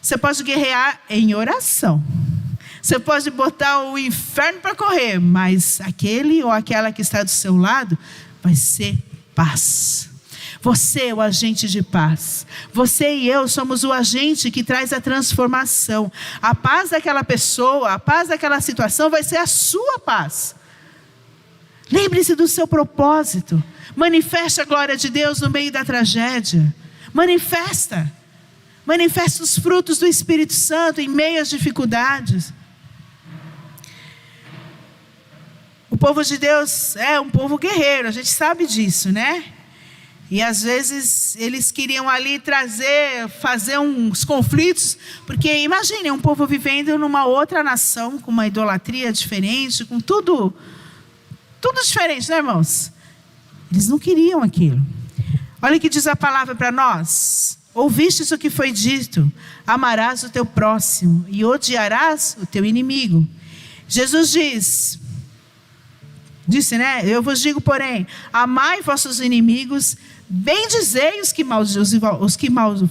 Você pode guerrear em oração. Você pode botar o inferno para correr, mas aquele ou aquela que está do seu lado vai ser paz. Você é o agente de paz. Você e eu somos o agente que traz a transformação. A paz daquela pessoa, a paz daquela situação vai ser a sua paz. Lembre-se do seu propósito. Manifeste a glória de Deus no meio da tragédia. Manifesta os frutos do Espírito Santo em meio às dificuldades. O povo de Deus é um povo guerreiro, a gente sabe disso, né? E às vezes eles queriam ali fazer uns conflitos, porque imagine um povo vivendo numa outra nação, com uma idolatria diferente, com tudo diferente, né, irmãos? Eles não queriam aquilo. Olha o que diz a palavra para nós. Ouvistes o que foi dito: amarás o teu próximo e odiarás o teu inimigo. Jesus disse, né? Eu vos digo, porém, amai vossos inimigos, bendizei os que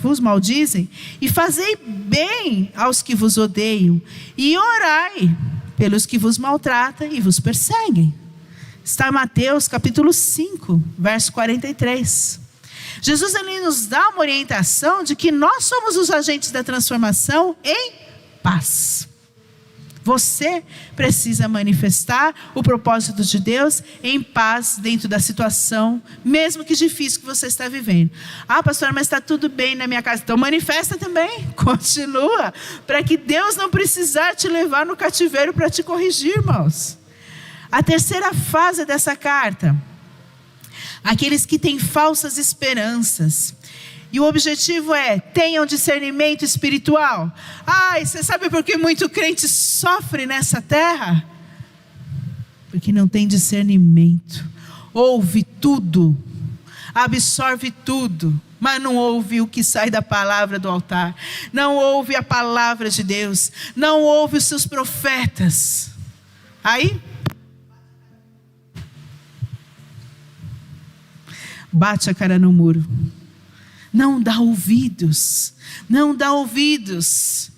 vos maldizem, e fazei bem aos que vos odeiam, e orai pelos que vos maltratam e vos perseguem. Está em Mateus capítulo 5, verso 43. Jesus ali nos dá uma orientação de que nós somos os agentes da transformação em paz. Você precisa manifestar o propósito de Deus em paz dentro da situação, mesmo que difícil que você está vivendo. Ah, pastor, mas está tudo bem na minha casa. Então manifesta também, continua, para que Deus não precisar te levar no cativeiro para te corrigir, irmãos. A terceira fase dessa carta: aqueles que têm falsas esperanças. E o objetivo é: tenham discernimento espiritual. Ai, você sabe por que muito crente sofre nessa terra? Porque não tem discernimento. Ouve tudo, absorve tudo, mas não ouve o que sai da palavra do altar. Não ouve a palavra de Deus. Não ouve os seus profetas. Aí bate a cara no muro. Não dá ouvidos. Não dá ouvidos.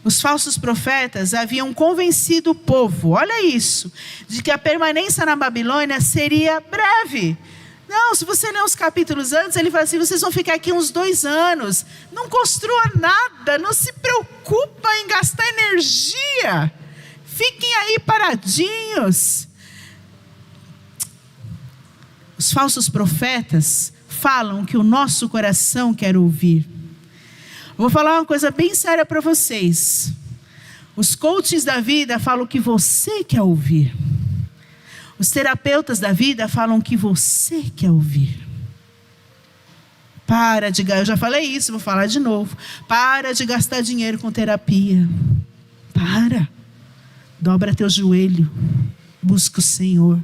Os falsos profetas haviam convencido o povo, olha isso, de que a permanência na Babilônia seria breve. Não, se você ler os capítulos antes, ele fala assim: vocês vão ficar aqui uns 2 anos. Não construa nada, não se preocupa em gastar energia. Fiquem aí paradinhos. Os falsos profetas falam o que o nosso coração quer ouvir. Vou falar uma coisa bem séria para vocês. Os coaches da vida falam o que você quer ouvir. Os terapeutas da vida falam o que você quer ouvir. Eu já falei isso, vou falar de novo. Para de gastar dinheiro com terapia. Dobra teu joelho. Busca o Senhor.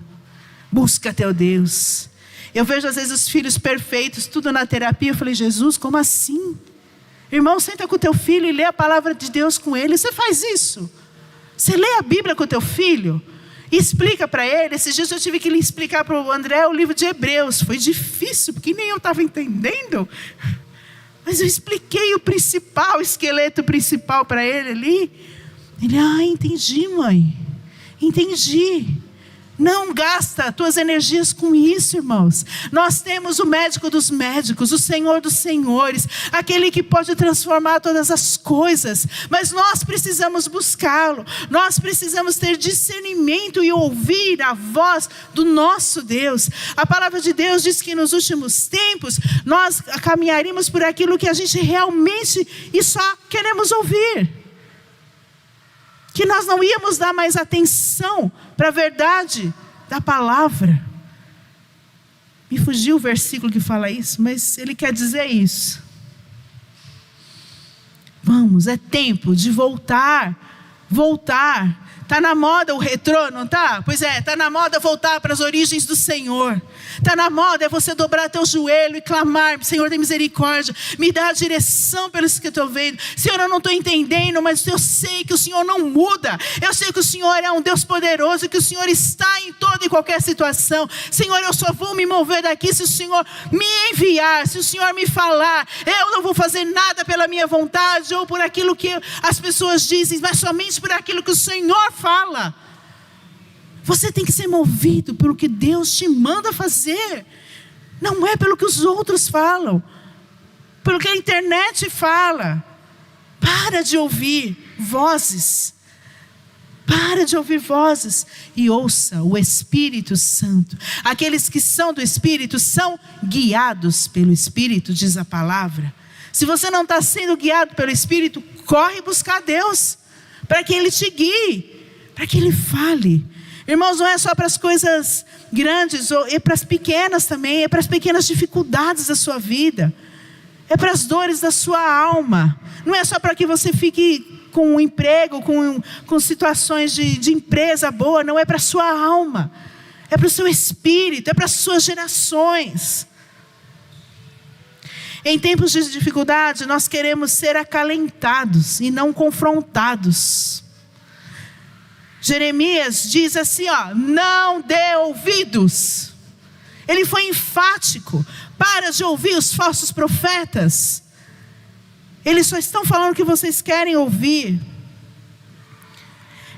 Busca teu Deus. Eu vejo às vezes os filhos perfeitos, tudo na terapia. Eu falei: Jesus, como assim? Irmão, senta com o teu filho e lê a palavra de Deus com ele. Você faz isso? Você lê a Bíblia com o teu filho? E explica para ele. Esses dias eu tive que lhe explicar para o André o livro de Hebreus. Foi difícil, porque nem eu estava entendendo. Mas eu expliquei o esqueleto principal para ele ali. Ele: entendi, mãe. Entendi. Não gasta tuas energias com isso, irmãos. Nós temos o médico dos médicos, o Senhor dos senhores, aquele que pode transformar todas as coisas. Mas nós precisamos buscá-lo. Nós precisamos ter discernimento e ouvir a voz do nosso Deus. A palavra de Deus diz que nos últimos tempos nós caminharíamos por aquilo que a gente realmente e só queremos ouvir. Que nós não íamos dar mais atenção para a verdade da palavra. Me fugiu o versículo que fala isso, mas ele quer dizer isso. Vamos, é tempo de voltar. Está na moda o retrô, não está? Pois é, está na moda voltar para as origens do Senhor. Está na moda, é você dobrar teu joelho e clamar: Senhor, tem misericórdia, me dá a direção pelos que eu estou vendo. Senhor, eu não estou entendendo, mas eu sei que o Senhor não muda. Eu sei que o Senhor é um Deus poderoso, que o Senhor está em toda e qualquer situação. Senhor, eu só vou me mover daqui se o Senhor me enviar, se o Senhor me falar. Eu não vou fazer nada pela minha vontade ou por aquilo que as pessoas dizem, mas somente por aquilo que o Senhor fala. Você tem que ser movido pelo que Deus te manda fazer. Não é pelo que os outros falam, pelo que a internet fala. Para de ouvir vozes. Para de ouvir vozes e ouça o Espírito Santo. Aqueles que são do Espírito são guiados pelo Espírito, diz a palavra. Se você não está sendo guiado pelo Espírito, corre buscar Deus, para que Ele te guie, para que Ele fale. Irmãos, não é só para as coisas grandes, é para as pequenas também, é para as pequenas dificuldades da sua vida, é para as dores da sua alma. Não é só para que você fique com um emprego, com situações de empresa boa, não, é para a sua alma, é para o seu espírito, é para as suas gerações. Em tempos de dificuldade, nós queremos ser acalentados e não confrontados. Jeremias diz assim, não dê ouvidos. Ele foi enfático: para de ouvir os falsos profetas. Eles só estão falando o que vocês querem ouvir.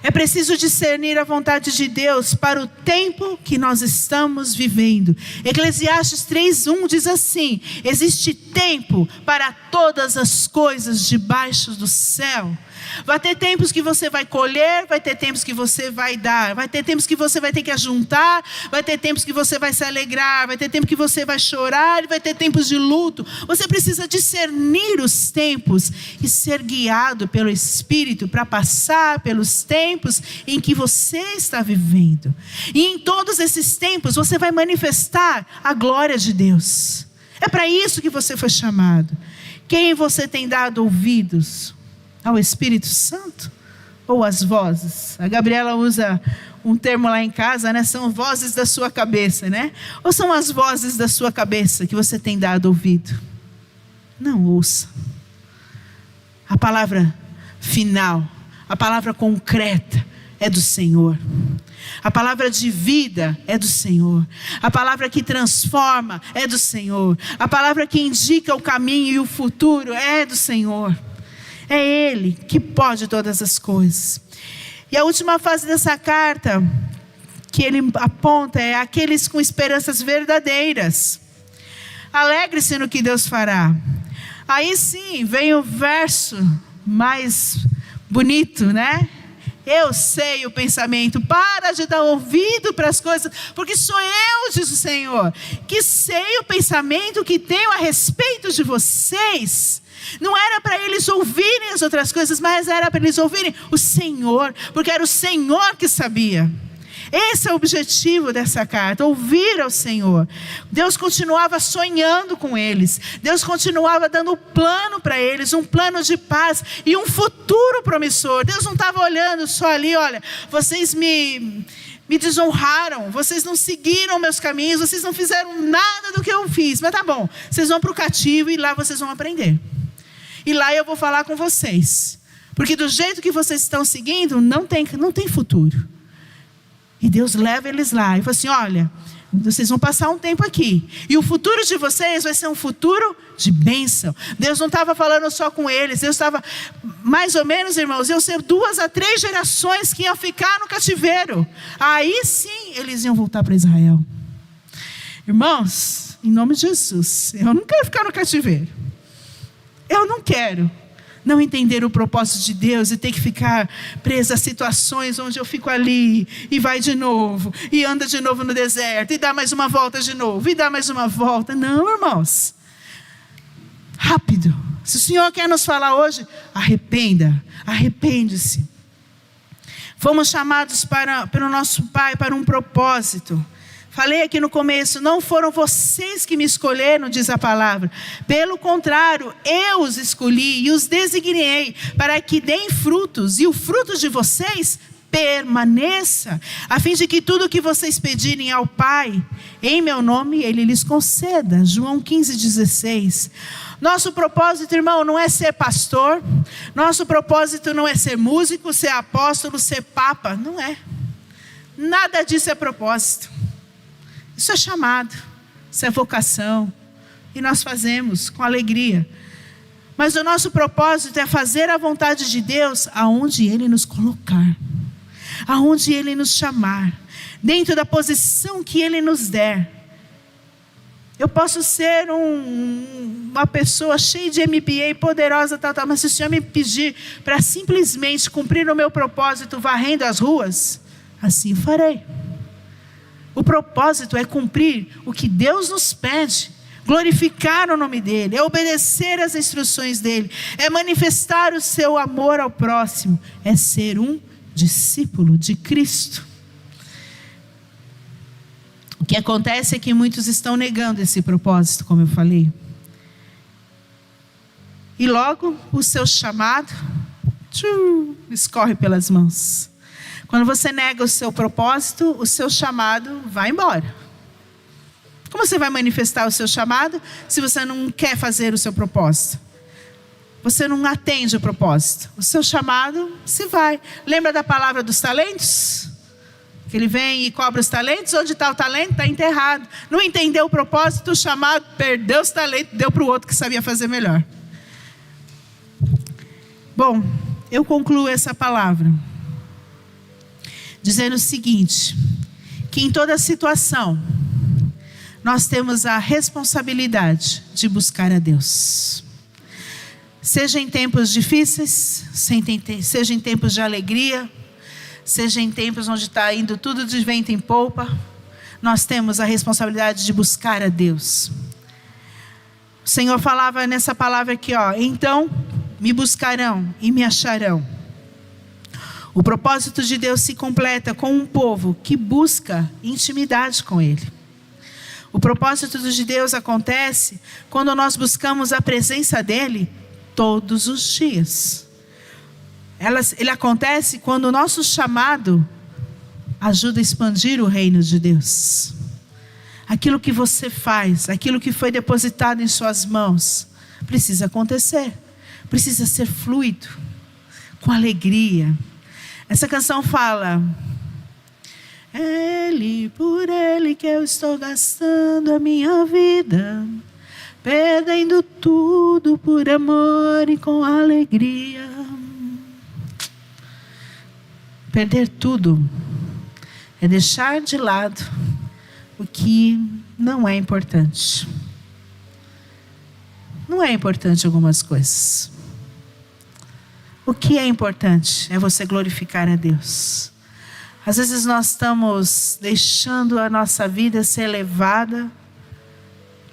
É preciso discernir a vontade de Deus para o tempo que nós estamos vivendo. Eclesiastes 3:1 diz assim: existe tempo para todas as coisas debaixo do céu. Vai ter tempos que você vai colher, vai ter tempos que você vai dar, vai ter tempos que você vai ter que ajuntar, vai ter tempos que você vai se alegrar, vai ter tempo que você vai chorar, vai ter tempos de luto. Você precisa discernir os tempos e ser guiado pelo Espírito para passar pelos tempos em que você está vivendo. E em todos esses tempos você vai manifestar a glória de Deus. É para isso que você foi chamado. Quem você tem dado ouvidos? Ao Espírito Santo ou às vozes? A Gabriela usa um termo lá em casa, né? São vozes da sua cabeça, né? Ou são as vozes da sua cabeça que você tem dado ouvido? Não ouça. A palavra final, a palavra concreta é do Senhor. A palavra de vida é do Senhor. A palavra que transforma é do Senhor. A palavra que indica o caminho e o futuro é do Senhor. É Ele que pode todas as coisas. E a última fase dessa carta que ele aponta é aqueles com esperanças verdadeiras. Alegre-se no que Deus fará. Aí sim vem o verso mais bonito, né? Eu sei o pensamento. Para de dar ouvido para as coisas, porque sou eu, diz o Senhor, que sei o pensamento que tenho a respeito de vocês. Não era para eles ouvirem as outras coisas, mas era para eles ouvirem o Senhor, porque era o Senhor que sabia. Esse é o objetivo dessa carta, ouvir ao Senhor. Deus continuava sonhando com eles. Deus continuava dando um plano para eles, um plano de paz e um futuro promissor. Deus não estava olhando só ali, olha, vocês me desonraram, vocês não seguiram meus caminhos, vocês não fizeram nada do que eu fiz, mas tá bom, vocês vão para o cativo e lá vocês vão aprender. E lá eu vou falar com vocês, porque do jeito que vocês estão seguindo, não tem futuro. E Deus leva eles lá e fala assim, olha, vocês vão passar um tempo aqui, e o futuro de vocês vai ser um futuro de bênção. Deus não estava falando só com eles, Deus estava, mais ou menos, irmãos, iam ser 2 a 3 gerações que iam ficar no cativeiro. Aí sim, eles iam voltar para Israel. Irmãos, em nome de Jesus, eu não quero ficar no cativeiro. Eu não quero não entender o propósito de Deus e ter que ficar presa a situações onde eu fico ali e vai de novo, e anda de novo no deserto, e dá mais uma volta de novo, e dá mais uma volta. Não, irmãos. Rápido. Se o Senhor quer nos falar hoje, arrepende-se. Fomos chamados pelo nosso Pai para um propósito. Falei aqui no começo, não foram vocês que me escolheram, diz a palavra. Pelo contrário, eu os escolhi e os designei para que deem frutos, e o fruto de vocês permaneça, a fim de que tudo o que vocês pedirem ao Pai, em meu nome, Ele lhes conceda. João 15,16. Nosso propósito, irmão, não é ser pastor. Nosso propósito não é ser músico, ser apóstolo, ser papa. Não é. Nada disso é propósito. Isso é chamado, isso é vocação. E nós fazemos com alegria. Mas o nosso propósito é fazer a vontade de Deus aonde Ele nos colocar, aonde Ele nos chamar, dentro da posição que Ele nos der. Eu posso ser uma pessoa cheia de MBA, poderosa, tal, mas se o Senhor me pedir para simplesmente cumprir o meu propósito varrendo as ruas, assim farei. O propósito é cumprir o que Deus nos pede, glorificar o nome dEle, é obedecer às instruções dEle, é manifestar o seu amor ao próximo, é ser um discípulo de Cristo. O que acontece é que muitos estão negando esse propósito, como eu falei. E logo o seu chamado escorre pelas mãos. Quando você nega o seu propósito, o seu chamado vai embora. Como você vai manifestar o seu chamado se você não quer fazer o seu propósito? Você não atende o propósito. O seu chamado se vai. Lembra da palavra dos talentos? Que ele vem e cobra os talentos. Onde está o talento? Está enterrado. Não entendeu o propósito, o chamado, perdeu os talentos, deu para o outro que sabia fazer melhor. Bom, eu concluo essa palavra dizendo o seguinte, que em toda situação nós temos a responsabilidade de buscar a Deus. Seja em tempos difíceis, seja em tempos de alegria, seja em tempos onde está indo tudo de vento em polpa, nós temos a responsabilidade de buscar a Deus. O Senhor falava nessa palavra aqui, então me buscarão e me acharão. O propósito de Deus se completa com um povo que busca intimidade com Ele. O propósito de Deus acontece quando nós buscamos a presença dEle todos os dias. Ele acontece quando o nosso chamado ajuda a expandir o reino de Deus. Aquilo que você faz, aquilo que foi depositado em suas mãos, precisa acontecer. Precisa ser fluido, com alegria. Essa canção fala: por Ele que eu estou gastando a minha vida, perdendo tudo por amor e com alegria. Perder tudo é deixar de lado o que não é importante. Não é importante algumas coisas. O que é importante é você glorificar a Deus. Às vezes nós estamos deixando a nossa vida ser levada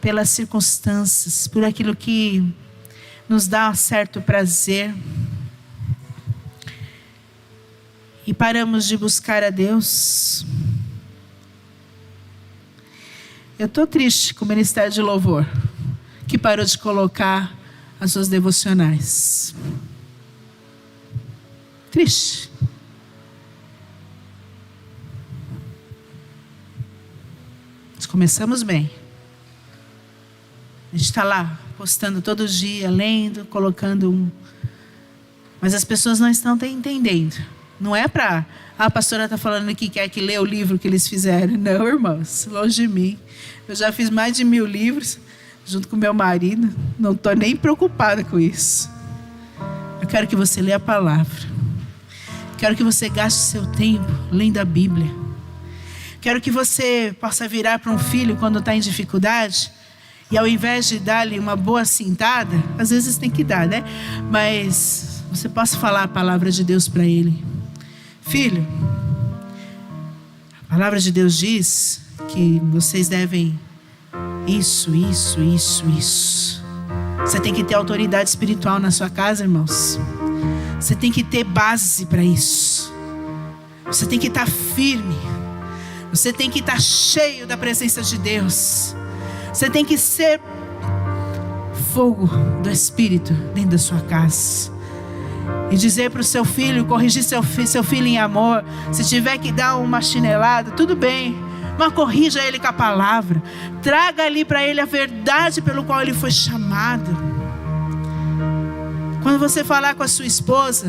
pelas circunstâncias, por aquilo que nos dá certo prazer. E paramos de buscar a Deus. Eu estou triste com o Ministério de Louvor, que parou de colocar as suas devocionais. Triste. Nós começamos bem. A gente está lá, postando todo dia, lendo, colocando Mas as pessoas não estão entendendo. Não é para... a pastora está falando que quer que lê o livro que eles fizeram. Não, irmãos, longe de mim. Eu já fiz mais de 1000 livros, junto com meu marido. Não estou nem preocupada com isso. Eu quero que você lê a palavra. Quero que você gaste seu tempo lendo a Bíblia. Quero que você possa virar para um filho quando está em dificuldade, e ao invés de dar-lhe uma boa cintada, às vezes tem que dar, né? Mas você possa falar a palavra de Deus para ele. Filho, a palavra de Deus diz que vocês devem isso. Você tem que ter autoridade espiritual na sua casa, irmãos. Você tem que ter base para isso. Você tem que estar firme. Você tem que estar cheio da presença de Deus. Você tem que ser fogo do Espírito dentro da sua casa. e dizer para o seu filho, corrigir seu filho em amor. Se tiver que dar uma chinelada, tudo bem, mas corrija ele com a palavra. Traga ali para ele a verdade pelo qual ele foi chamado. Quando você falar com a sua esposa,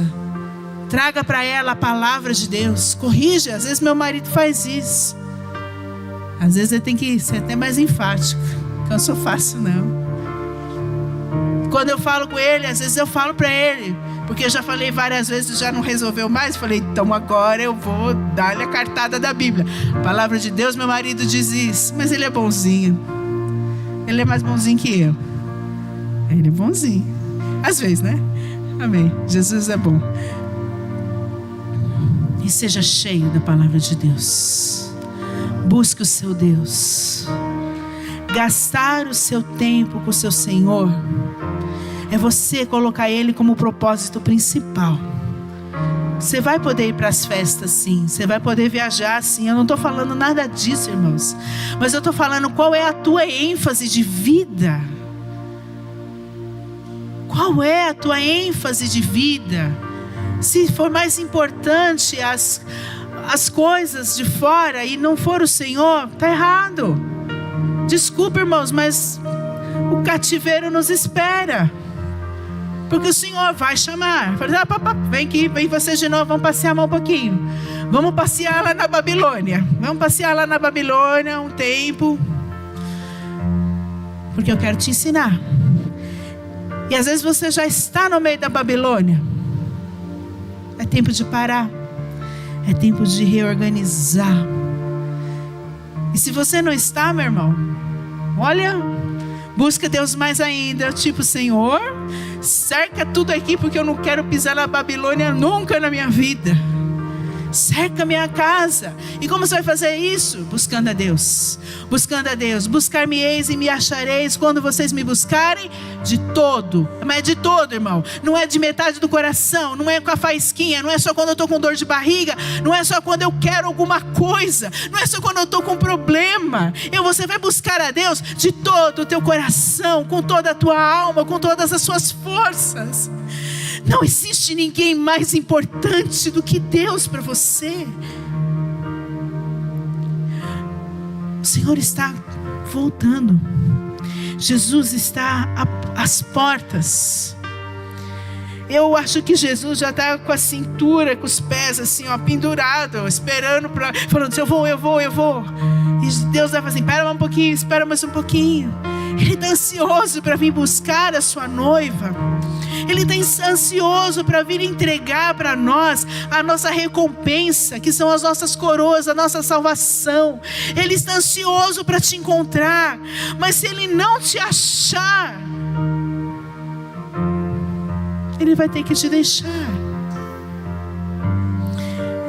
traga para ela a palavra de Deus. Corrija. Às vezes meu marido faz isso. Às vezes ele tem que ser até mais enfático, que eu não sou fácil não. Quando eu falo com ele, às vezes eu falo para ele, porque eu já falei várias vezes, já não resolveu mais. Falei, então agora eu vou dar-lhe a cartada da Bíblia. A palavra de Deus, meu marido diz isso. Mas ele é bonzinho. Ele é mais bonzinho que eu. Ele é bonzinho. Às vezes, né? Amém. Jesus é bom. E seja cheio da palavra de Deus. Busque o seu Deus. Gastar o seu tempo com o seu Senhor é você colocar Ele como propósito principal. Você vai poder ir para as festas, sim. Você vai poder viajar, sim. Eu não estou falando nada disso, irmãos. Mas eu estou falando qual é a tua ênfase de vida. Qual é a tua ênfase de vida? Se for mais importante as coisas de fora e não for o Senhor, está errado. Desculpa, irmãos, mas o cativeiro nos espera. Porque o Senhor vai chamar. Vem aqui, vem vocês de novo, vamos passear mais um pouquinho. Vamos passear lá na Babilônia. Vamos passear lá na Babilônia um tempo. Porque eu quero te ensinar. E às vezes você já está no meio da Babilônia. É tempo de parar. É tempo de reorganizar. E se você não está, meu irmão, olha, busca Deus mais ainda. Tipo, Senhor, cerca tudo aqui, porque eu não quero pisar na Babilônia nunca na minha vida. Cerca a minha casa. E como você vai fazer isso? Buscando a Deus. Buscando a Deus. Buscar-me-eis e me achareis quando vocês me buscarem de todo. Mas é de todo, irmão. Não é de metade do coração. Não é com a faísquinha. Não é só quando eu estou com dor de barriga. Não é só quando eu quero alguma coisa. Não é só quando eu estou com problema. Você vai buscar a Deus de todo o teu coração, com toda a tua alma, com todas as suas forças. Não existe ninguém mais importante do que Deus para você. O Senhor está voltando. Jesus está às portas. Eu acho que Jesus já está com a cintura, com os pés assim, ó, pendurado, esperando, falando assim, eu vou. E Deus vai falar assim, espera mais um pouquinho. Ele está ansioso para vir buscar a sua noiva. Ele está ansioso para vir entregar para nós a nossa recompensa, que são as nossas coroas, a nossa salvação. Ele está ansioso para te encontrar. Mas se Ele não te achar, Ele vai ter que te deixar.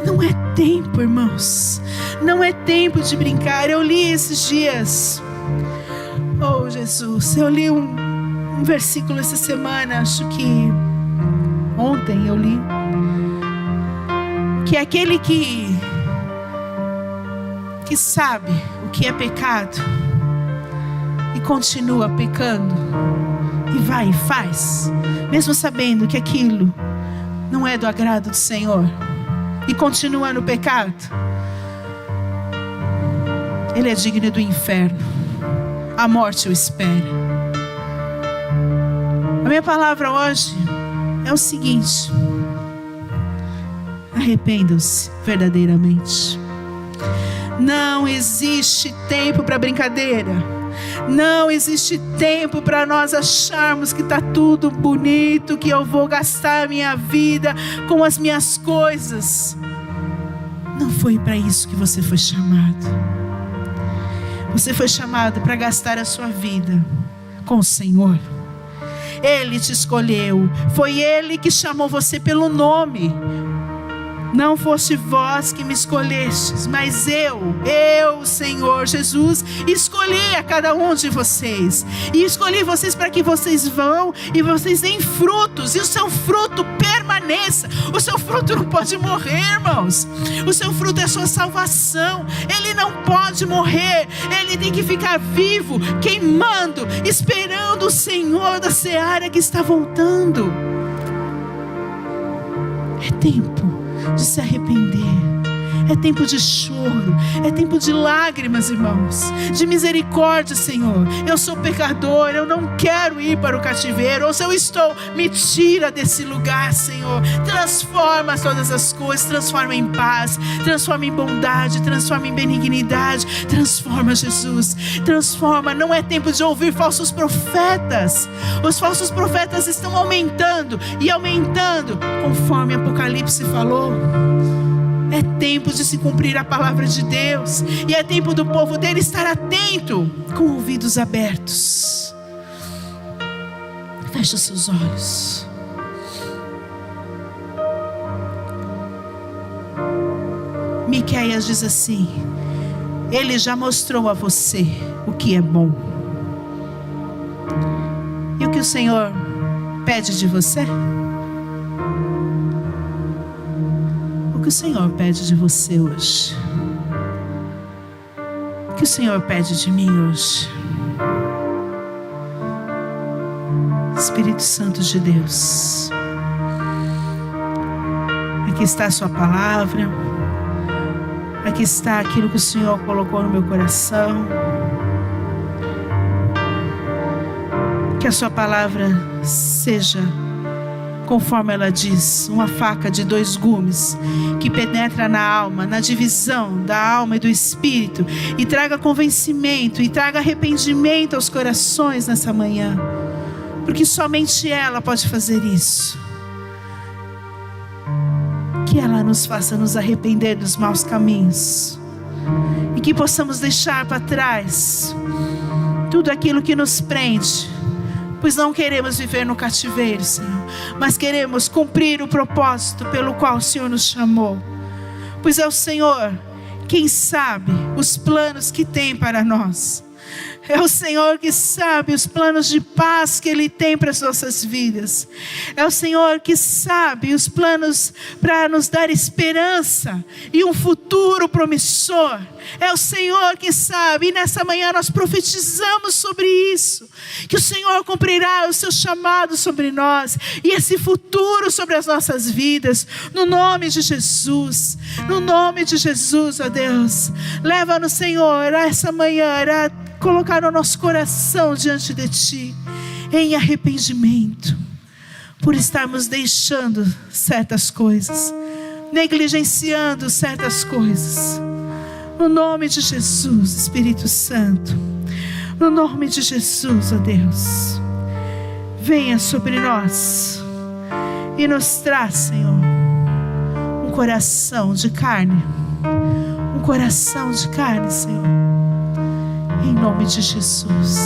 Não é tempo, irmãos. Não é tempo de brincar. Eu li esses dias. Oh, Jesus, eu li um versículo essa semana, acho que ontem eu li, que é aquele que sabe o que é pecado e continua pecando e vai e faz, mesmo sabendo que aquilo não é do agrado do Senhor, e continua no pecado, ele é digno do inferno. A morte o espera. A minha palavra hoje é o seguinte: arrependam-se verdadeiramente. Não existe tempo para brincadeira. Não existe tempo para nós acharmos que está tudo bonito, que eu vou gastar a minha vida com as minhas coisas. Não foi para isso que você foi chamado. Você foi chamado para gastar a sua vida com o Senhor. Ele te escolheu. Foi Ele que chamou você pelo nome. Não foste vós que me escolhestes, mas eu, Senhor Jesus, escolhi a cada um de vocês. E escolhi vocês para que vocês vão e vocês deem frutos. E o seu fruto permaneça. O seu fruto não pode morrer, irmãos. O seu fruto é a sua salvação. Ele não pode morrer. Ele tem que ficar vivo, queimando, esperando o Senhor da seara que está voltando. É tempo de se arrepender. É tempo de choro, é tempo de lágrimas, irmãos, de misericórdia, Senhor. Eu sou pecador, eu não quero ir para o cativeiro. Ou se eu estou, me tira desse lugar, Senhor. Transforma todas as coisas, transforma em paz, transforma em bondade, transforma em benignidade. Transforma, Jesus, transforma. Não é tempo de ouvir falsos profetas. Os falsos profetas estão aumentando e aumentando, conforme Apocalipse falou. É tempo de se cumprir a palavra de Deus. E é tempo do povo dele estar atento, com ouvidos abertos. Feche os seus olhos. Miqueias diz assim: Ele já mostrou a você o que é bom. E o que o Senhor pede de você? O que o Senhor pede de você hoje? O que o Senhor pede de mim hoje? Espírito Santo de Deus, aqui está a sua palavra, aqui está aquilo que o Senhor colocou no meu coração. Que a sua palavra seja, conforme ela diz, uma faca de 2 gumes, que penetra na alma, na divisão da alma e do espírito, e traga convencimento, e traga arrependimento aos corações nessa manhã, porque somente ela pode fazer isso. Que ela nos faça nos arrepender dos maus caminhos, e que possamos deixar para trás tudo aquilo que nos prende, pois não queremos viver no cativeiro, Senhor, mas queremos cumprir o propósito pelo qual o Senhor nos chamou. Pois é o Senhor quem sabe os planos que tem para nós. É o Senhor que sabe os planos de paz que Ele tem para as nossas vidas. É o Senhor que sabe os planos para nos dar esperança e um futuro promissor. É o Senhor que sabe, e nessa manhã nós profetizamos sobre isso, que o Senhor cumprirá o seu chamado sobre nós, e esse futuro sobre as nossas vidas, no nome de Jesus. No nome de Jesus, ó Deus, leva-nos, Senhor, a essa manhã a colocar o nosso coração diante de Ti, em arrependimento, por estarmos deixando certas coisas, negligenciando certas coisas. No nome de Jesus, Espírito Santo, no nome de Jesus, ó Deus, venha sobre nós e nos traz, Senhor, um coração de carne, Senhor, em nome de Jesus.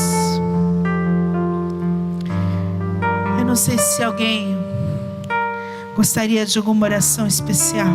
Eu não sei se alguém gostaria de alguma oração especial.